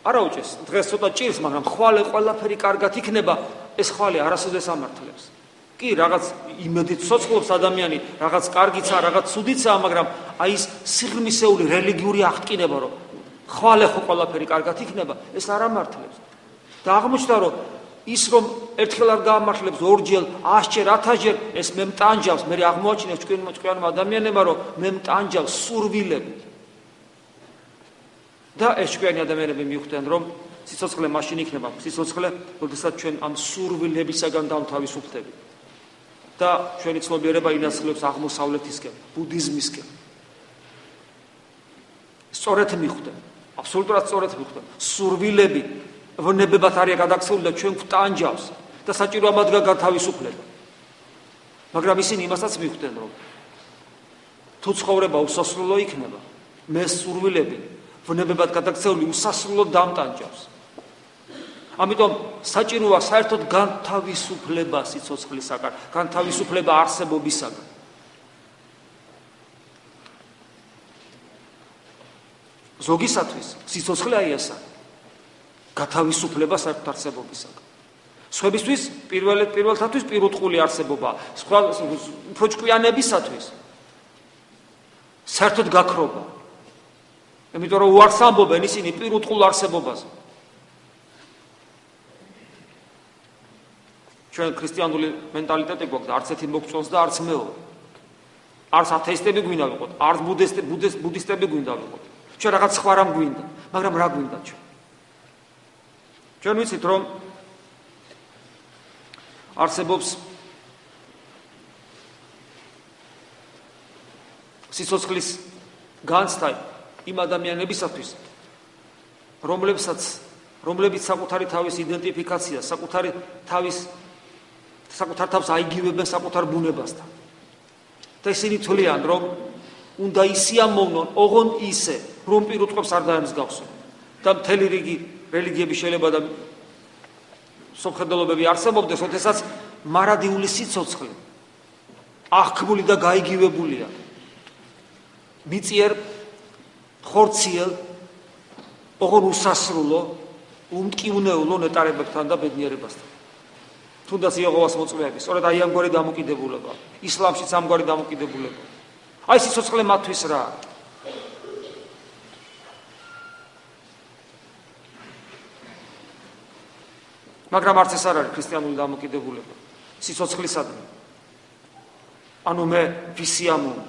არა უჭეს, დღეს ცოტა ჭირს, მაგრამ ხვალე ყველაფერი კარგად იქნება, ეს ხვალე არასოდეს ამართლებს. კი, რაღაც იმედით ცოცხლობს ადამიანი, რაღაც კარგიცა, რაღაც ცუდიცაა, მაგრამ აი ის სიღრმისეული რელიგიური აღტკინება, რომ ხვალე ხო ყველაფერი კარგად იქნება, ეს არ ამართლებს. და აღმოჩნდა, რომ ის რომ ერთხელ არ გაამართლებს, ორჯერ, 100-ჯერ, 1000-ჯერ, ეს მე მტანჯავს, მე აღმოაჩინებს ჭკვიანმა ადამიანებმა, რომ მე მტანჯავს სურვილებით. და ეს ჭკვიანი ადამიანები მიხვდნენ, რომ სიცოცხლე მაშინ იქნება, სიცოცხლე, როდესაც ჩვენ ამ სურვილებისაგან დავთავისუფლდებით. და ჩვენი ცნობიერება ინაცვლებს აღმოსავლეთისკენ, ბუდიზმისკენ. სწორედ მიხვდნენ, აბსოლუტურად სწორედ მიხვდნენ. სურვილები ვნებებად არის გადაქცეული და ჩვენ გვტანჯავს და საჭიროა მათგან გათავისუფლება. მაგრამ ისინი იმასაც მიხვდნენ, რომ თუ ცხოვრება უსასრულო იქნება, მე სურვილები ვნებებად გადაქცეული უსასრულო დამტანჯავს. ამიტომ საჭიროა საერთოდ განთავისუფლება სიცოცხლისაგან, განთავისუფლება არსებობისაგან. ზოგისათვის სიცოცხლე აი ესა. გათავისუფლება საერთოდ არსებობისაგან. სხვებისთვის პირველთათვის პირუტყული არსებობა, სხვა უფრო ჭკვიანებისათვის საერთოდ გაქრობა. იმიტომ რომ უარს ამბობენ ისინი პირუტყულ არსებობაზე. ჩვენ ქრისტიანული მენტალიტეტი გვაქვს და არც ერთი მოგწონს და არც მეორე. არც ათეისტები გვინდა ვიყოთ, არც ბუდისტები გვინდა ვიყოთ. ჩვენ რაღაც სხვა რამ გვინდა, მაგრამ რა გვინდა ჩვენ? ჩვენ ვიცით რომ არსებობს სიცოცხლის განცდა იმ ადამიანებისათვის, რომლებიც საკუთარი თავის იდენტიფიკაცია, საკუთარ თავს აიგივებენ საკუთარ ბუნებასთან. და ისინი თვლიან, რომ უნდა ისიამოვნონ ოღონ ისე, რომ პირუტყვებს არ დაემსგავსონ. და მთელი რიგი რელიგიები შეიძლება და სამხედროებები არსებობდეს, როდესაც მარადიული სიცოცხლე აღქმული და გაიგივებულია. მიწიერ ხორციელ, ოღონ უსასრულო, უმტკივნეულო ნეტარებებთან და ბედნიერებასთან. თუნდაც იეჰოვას მოწვევები, სწორედ აი ამგვარი დამოკიდებულება, ისლამშიც ამგვარი დამოკიდებულება. აი სიცოცხლე მათთვის რა არის? მაგრამ არც ეს არ არის ქრისტიანული დამოკიდებულება. სიცოცხლისადმი. ანუ მე ვისიამოვნო.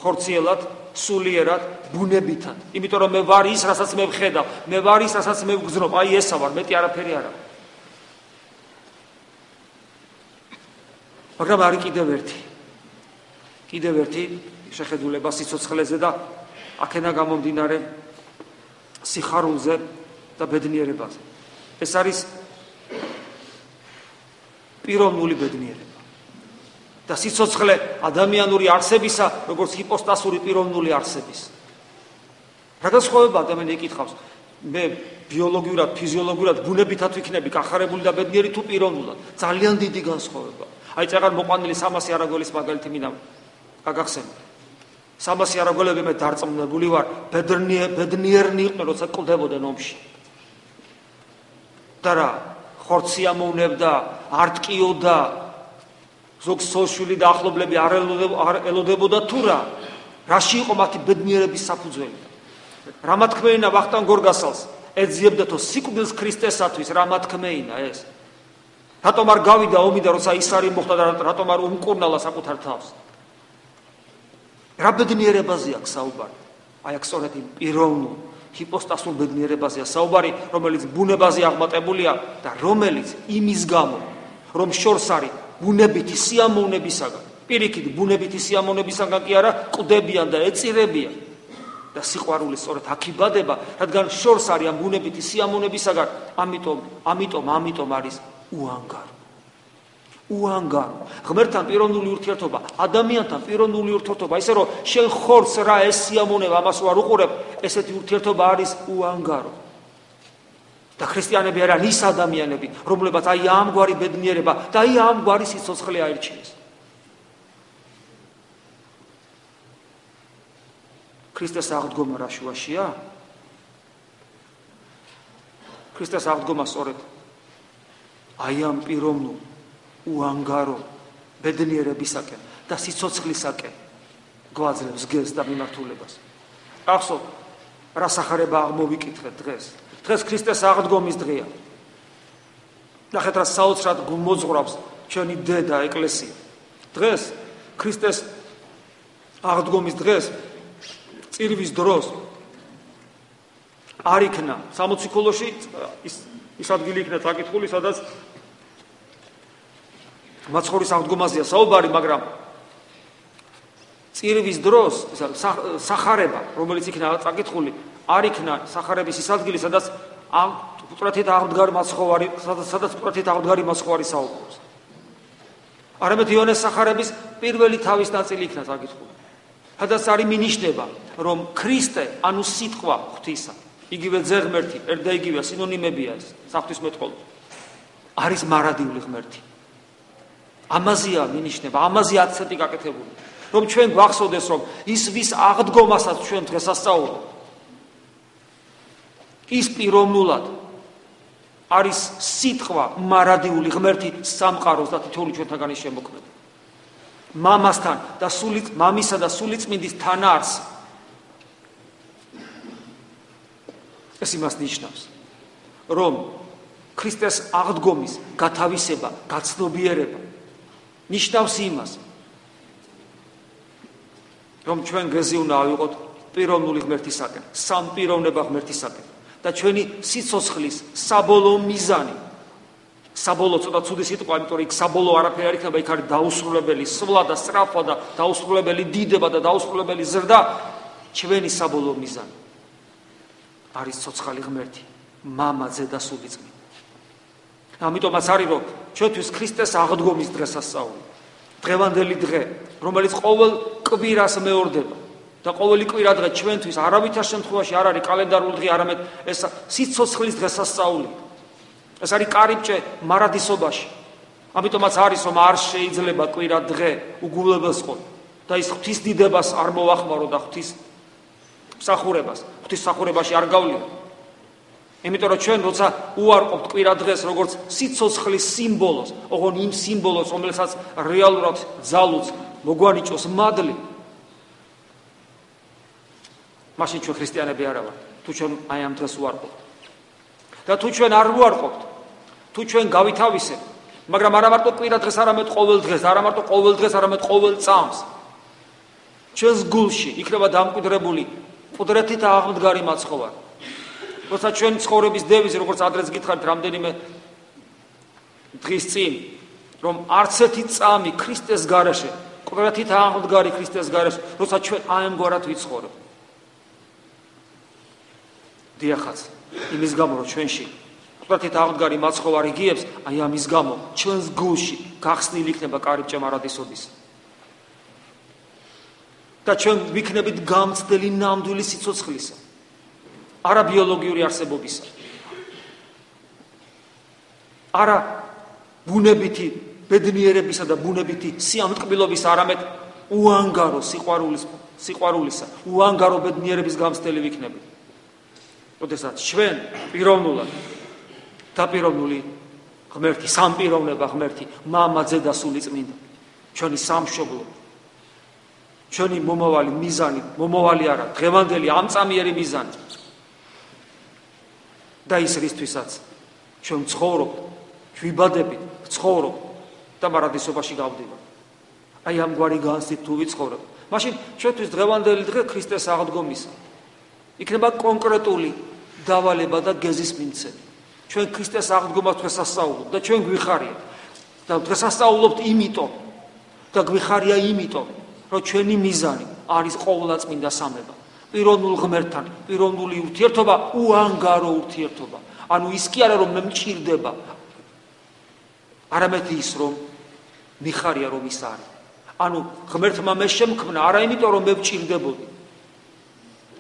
ხორციელად, სულიერად, ბუნებითად. იმიტომ რომ მე ვარ ის, რასაც მე ვხედავ, მე ვარ ის, რასაც მე ვგზნობ. აი ესა ვარ, მეტი არაფერი არა. მაგრამ არის კიდევ ერთი შეხედულება სიცოცხლეზე და აქედან გამომდინარე სიხარულზე და ბედნიერებაზე. ეს არის პიროვნული ბედნიერება. და სიცოცხლე ადამიანური არსებისა, როგორც ჰიპოსტასური პიროვნული არსების. რა განსხვავება ადამიანი ეკითხავს, მე ბიოლოგიურად, ფიზიოლოგიურად ბუნებითად ვიქნები კახარებული და ბედნიერი თუ პიროვნულად? ძალიან დიდი განსხვავება. აი წეგან მოყვანილი 300 არაგველის მაგალითი მინდა გაგახსენოთ. 300 არაგველები მე დარწმუნებული ვარ, ბედნიერნი იყვნენ, როცა კლდებოდნენ ომში. და რა, ხორციამოვნებდა, არ ტკიოდა, ზოგ სოშვილი და ახლობლები არ ელოდებოდა თუ რა? რაში იყო მათი ბედნიერების საფუძველი? რა თქმეინა ვახტანგ გორგასალს ეძიებდათო სიკვდილს ქრისტესათვის, რა თქმეინა ეს? რატომ არ გავიდა ომი და როცა ის არის მოხდა და რატომ არ უმკურნალა საკუთარ თავს? რა ბედნიერებაზე აქვს საუბარი? აი აქ სწორედ იმ პიროვნულ ჰიპოსტასურ ბედნიერებაზეა საუბარი, რომელიც ბუნებაზე აღმატებულია და რომელიც იმის გამო, რომ შორს არის ბუნებითი სიამოვნებისაგან, პირიქით ბუნებითი სიამოვნებისაგან კი არა, ყდებიან და ეწირებიან. და სიყვარული სწორედ აქ იბადება, რადგან შორს არის ამ ბუნებითი სიამოვნებისაგან, ამიტომ არის უანგარო. ღმერთთან პიროვნული ურთიერთობა, ადამიანთან პიროვნული ურთიერთობა, ისე რომ შენ ხორცს რა ეს სიამოვნება ამას ვარ უყურებ, ესეთი ურთიერთობა არის უანგარო. და ქრისტიანები არიან ის ადამიანები, რომლებაც აი ამგვარი ბედნიერება და აი ამგვარი სიცოცხლე აირჩიეს. ქრისტეს აღდგომა რა შუაშია? ქრისტეს აღდგომა სწორედ აი ამ პიროვნულ უანგარო ბედნიერებისაკენ და სიცოცხლისაკენ გვაძლევს გელს და მიმართულებას. ახსოვთ, რა სახარება აღმოვიკითხეთ დღეს? დღეს ქრისტეს აღდგომის დღეა. ნახეთ რა საოცრად მოძღვრავს ჩვენი დედა ეკლესია. დღეს ქრისტეს აღდგომის დღეს წირვის დროს არ იქნა სამოციქულოში ის ადგილი იქნა წაკითხული, სადაც მაცხოვრის აღდგომაზეა საუბარი, მაგრამ წირვის დროს სახარება, რომელიც იქნა წაკითხული, არ იქნა სახარების ის ადგილი, სადაც უწვრეთით აღდგარი მაცხოვარი საუბრობს. არამედ იონეს სახარების პირველი თავის ნაწილი იქნა წაკითხული. სადაც არის მინიშნება, რომ ქრისტე, ანუ სიტყვა ღვთისა, იგივე ძე ღმერთი, ერთ და იგივე სინონიმებია ეს საღვთისმეტყველო. არის მარადიული ღმერთი. ამაზეა მინიშნება, ამაზე აქცენტი გაკეთებული, რომ ჩვენ გვახსოვდეს, რომ ის ვის აღდგომასაც ჩვენ დღეს ასწავლობთ, ის პიროვნულად არის სიტყვა მარადიული ღმერთი სამყაროს და თითოეული ჩვენთაგანის შემოქმედი. მამასთან და მამისა და სულიწმინდის თანაარსი. ეს იმას ნიშნავს, რომ ქრისტეს აღდგომის გათავისება, გაცნობიერება ნიშნავს იმას, რომ ჩვენ გეზი უნდა ავიღოთ პიროვნული ღმერთისაკენ, სამპიროვნება ღმერთისაკენ და ჩვენი სიცოცხლის საბოლოო მიზანი, საბოლოო ცოტა ცუდი სიტყვა, იმიტომ რომ იქ საბოლოო არაფერი არ იქნება, იქ არის დაუსრულებელი სვლა და სწრაფვა და დაუსრულებელი დიდება და დაუსრულებელი ზრდა, ჩვენი საბოლოო მიზანი არის ცოცხალი ღმერთი, მამა, ძე და სულიწმინდი. ამიტომაც არის, რომ ჩვენთვის ქრისტეს აღდგომის დღეს ასწავლი. დღევანდელი დღე, რომელიც ყოველ კვირას მეორდება და ყოველი კვირა დღე ჩვენთვის არავითარ შემთხვევაში არ არის კალენდარული დღე, არამედ ეს სიცოცხლის დღესასწაული. ეს არის კარიბჭე მარადისობაში. ამიტომაც არის, რომ არ შეიძლება კვირა დღე უგულებელს ყო და ის ღვთის დიდებას არ მოახმარო და ღვთის მსახურებაში არ გავლიო. იმიტომ რომ ჩვენ როცა უარყოფთ კვირა დღეს როგორც სიცოცხლის სიმბოლოს, ოღონ იმ სიმბოლოს, რომელსაც რეალურად ძალუც მოგვანიჭოს მადლი, მაშინ ჩვენ ქრისტიანები არა ვართ, თუ ჩვენ აი ამ დღეს უარყოფთ. და თუ ჩვენ არ უარყოფთ, თუ ჩვენ გავითავისებთ, მაგრამ არა მარტო კვირა დღეს, არამედ ყოველ დღეს, არა მარტო ყოველ დღეს, არამედ ყოველ წამს, ჩვენს გულში იქნება დამკვიდრებული ყუდრეთით აღმდგარი მაცხოვარი. როცა ჩვენ ცხოვრების დევიზი, როგორც ადრეც გითხარით რამდენიმე დღის წინ, რომ არც ერთი წამი ქრისტეს გარეშე, ყუდრეთით აღმდგარი ქრისტეს გარეშე, როცა ჩვენ ამგვარად ვიცხოვრობთ. დიახაც, იმის გამო, რომ ჩვენში ყუდრეთით აღმდგარი მაცხოვარი გიებს, აი ამის გამო ჩვენს გულში გახსნილი იქნება კარიბჭე მარადისობის. და ჩვენ ვიქნებით გამცდელი ნამდვილი სიცოცხლისა. არა ბიოლოგიური არსებობისა. არა ბუნებითი ბედნიერებისა და ბუნებითი სიამტკბილობის, არამედ უანგარო სიყვარულისა, უანგარო ბედნიერების გამცდელი ვიქნებით. როდესაც ჩვენ პიროვნულად დაპიროვნული ღმერთი, სამპიროვნება ღმერთი, მამა, ძე და სულიწმინდა, ჩვენი სამშობლო, ჩვენი მომავალი მიზანი, მომავალი არა, დღევანდელი ამწამიერი მიზანი. და ის რისთვისაც ჩვენ ცხოვრობთ, ვიბადებით, ცხოვრობთ და მარადისობაში გავდივართ. აი ამგვარი განცდით თუ ვიცხოვრობთ, მაშინ ჩვენთვის დღევანდელი დღე ქრისტეს აღდგომისა იქნება კონკრეტული დავალება და გეზის მიმცემი. ჩვენ ქრისტეს აღდგომას დღეს ასწავლობთ და ჩვენ გვიხარია და დღეს ასწავლობთ იმიტომ და გვიხარია იმიტომ, რომ ჩვენი მიზანი არის ყოვლადწმინდა სამება. პიროვნულ ღმერთთან, პიროვნული ურთიერთობა, უანგარო ურთიერთობა. ანუ ის კი არა, რომ მე მჭირდება, არამედ ის, რომ მიხარია, რომ ის არის. ანუ ღმერთმა მე შემქმნა, არა იმიტომ, რომ მე მჭირდებოდი,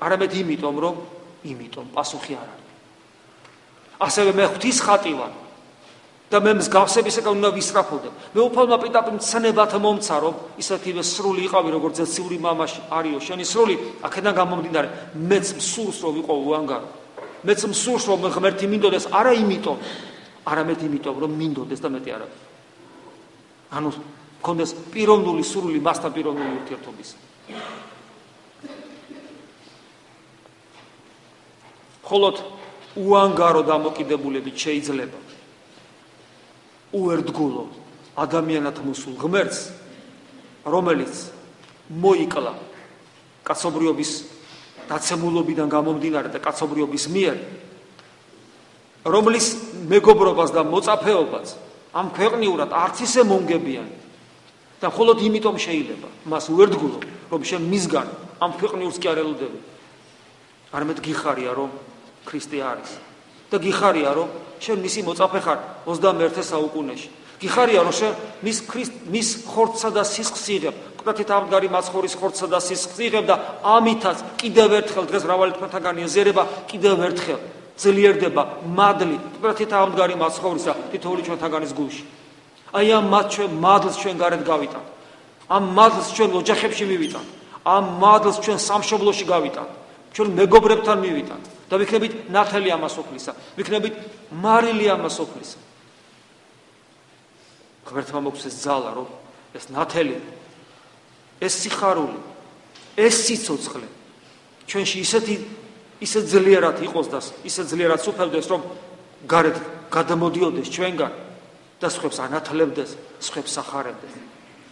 არამედ იმიტომ, პასუხი არ არის. ასევე მე ღვთის ხატი ვარ და მე მსგავსებისგან უნდა ვისწრაფოდე. მე უფალმა პირდაპირ მცნებად მომცა, რომ ისეთივე სრული იყავი, როგორც ზეციური მამაში არიო, შენი სრული, აქედან გამომდინარე, მეც მსურს რომ ვიყო უანგარო. მეც მსურს რომ ღმერთი მინდოდეს, არა იმიტომ, არამედ იმიტომ, რომ მინდოდეს და მეტი არა. ანუ მქონდეს პიროვნული სრული მასთან პიროვნული ურთიერთობის. ხოლოდ უანგარო დამოკიდებულებით შეიძლება უერთგულო ადამიანად მოსულ ღმერთს, რომელიც მოიკლა კაცობრიობის დაცემულობიდან გამომდინარე და კაცობრიობის მიერ, რომლის მეგობრობას და მოწაფეობას ამ ქვეყნიურად არც ისე მომგებიანი და მხოლოდ იმიტომ შეიძლება მას უერთგულო, რომ შენ მისგან ამ ქვეყნიურს კი არ ელოდები, არამედ გიხარია, რომ ქრისტე არის და გიხარია, რომ შენ მისი მოწაფე ხარ 21 საუკუნეში გიხარია რომ შენ მის ხორცსა და სისხლს იღებ, მკვდრათით ამდგარი მაცხოვრის ხორცსა და სისხლს იღებ და ამითაც კიდევ ერთხელ დღეს მრავალი თქვენთაგანი ეზიარება, კიდევ ერთხელ ძლიერდება მადლი მკვდრათით ამდგარი მაცხოვრისა თითოეული ჩვენთაგანის გულში. აი ამ მადლს ჩვენ გარეთ გავიტანთ. ამ მადლს ჩვენ ოჯახებში მივიტანთ. ამ მადლს ჩვენ სამშობლოში გავიტანთ. ჩვენ მეგობრებთან მივიტანთ და ვიქნებით ნათელი ამას ოფლისა, ვიქნებით მარილი ამას ოფლისა. ღმერთმა მოგცეს ძალა, რომ ეს ნათელი, ეს სიხარული, ეს სიცოცხლე ჩვენში ისე ძლიერად იყოს და ისე ძლიერად სუფევდეს, რომ გარეთ გადამოდიოდეს ჩვენგან და სხვებს ანათლებდეს, სხვებს ახარებდეს.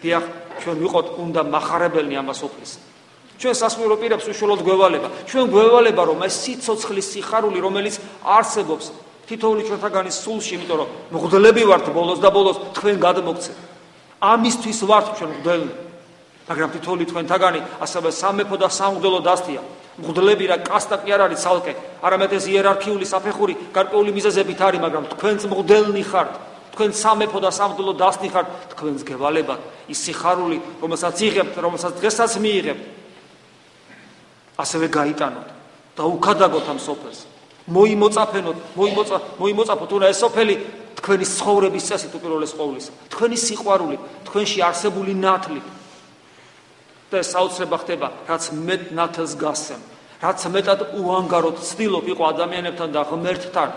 დიახ, ჩვენ ვიყოთ უნდა მახარებელნი ამას ოფლისა. ჩვენ სასულიერო პირებს უშუალოდ გვევალება. ჩვენ გვევალება, რომ ეს სიცოცხლის სიხარული, რომელიც არსებობს თითოეული ჩვენთაგანის სულში, იმიტომ რომ მღვდლები ვართ ბოლოს და ბოლოს თქვენ გადმოგცეთ. ამისთვის ვართ ჩვენ მღვდელნი. მაგრამ თითოეული თქვენთაგანი ასევე სამეფო და სამღვდელო დასტია. მღვდლები რა კასტა კი არ არის ცალკე, არამედ ეს იერარქიული საფეხური გარკვეული მიზეზებით არის, მაგრამ თქვენც მღვდელნი ხართ. თქვენ სამეფო და სამღვდელო დასტნი ხართ, თქვენს გევალებათ ის სიხარული, რომელსაც იღებთ, რომელსაც დღესაც მიიღებთ. ასევე გაიტანოთ და უკადაგოთ ამ სოფელს. მოიმოწაფოთ უნდა ეს სოფელი თქვენი ცხოვრების წესით უპირველეს ყოვლისა, თქვენი სიყვარული, თქვენში არსებული ნათლი. და ეს საოცრება ხდება, რაც მეტ ნათელს გასცემ, რაც მეტად უანგაროდ ცდილობ იყო ადამიანებთან და ღმერთთან,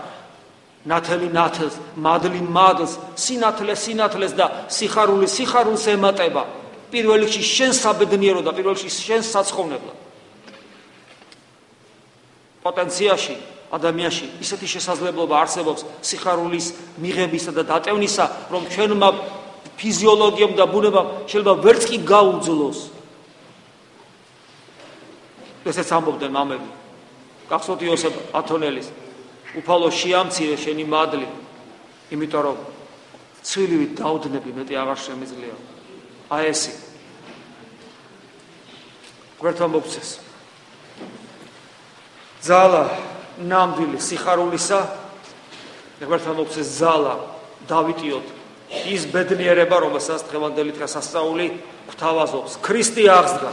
ნათელი ნათელს, მადლი მადლს, სინათლე სინათლეს და სიხარული სიხარულს ემატება. პირველ რიგში შენ საბედნიერო და პირველ რიგში შენ საცხოვნებლად. პოტენციაში ადამიანში ისეთი შესაძლებლობა არსებობს სიხარულის მიღებისა და დატევნისა, რომ ჩვენმა ფიზიოლოგიამ და ბუნებამ შეიძლება ვერც კი გაუძლოს. ესეც ამბობდნენ მამები. გახსოვთ იოსებ ათონელის, უფალო შეამცირე შენი მადლი, იმიტომ რომ ცვილივით დაუდნები მეტი აღარ შემიძლია. აი ესე. გვერდთან მოგცეს. ძალა ნამდვილი სიხარულისა, გვერდთან მოგცეს ძალა დავიტიოთ ის ბედნიერება, რომელსაც დღევანდელი დღესასწაული გვთავაზობს. ქრისტე აღსდგა.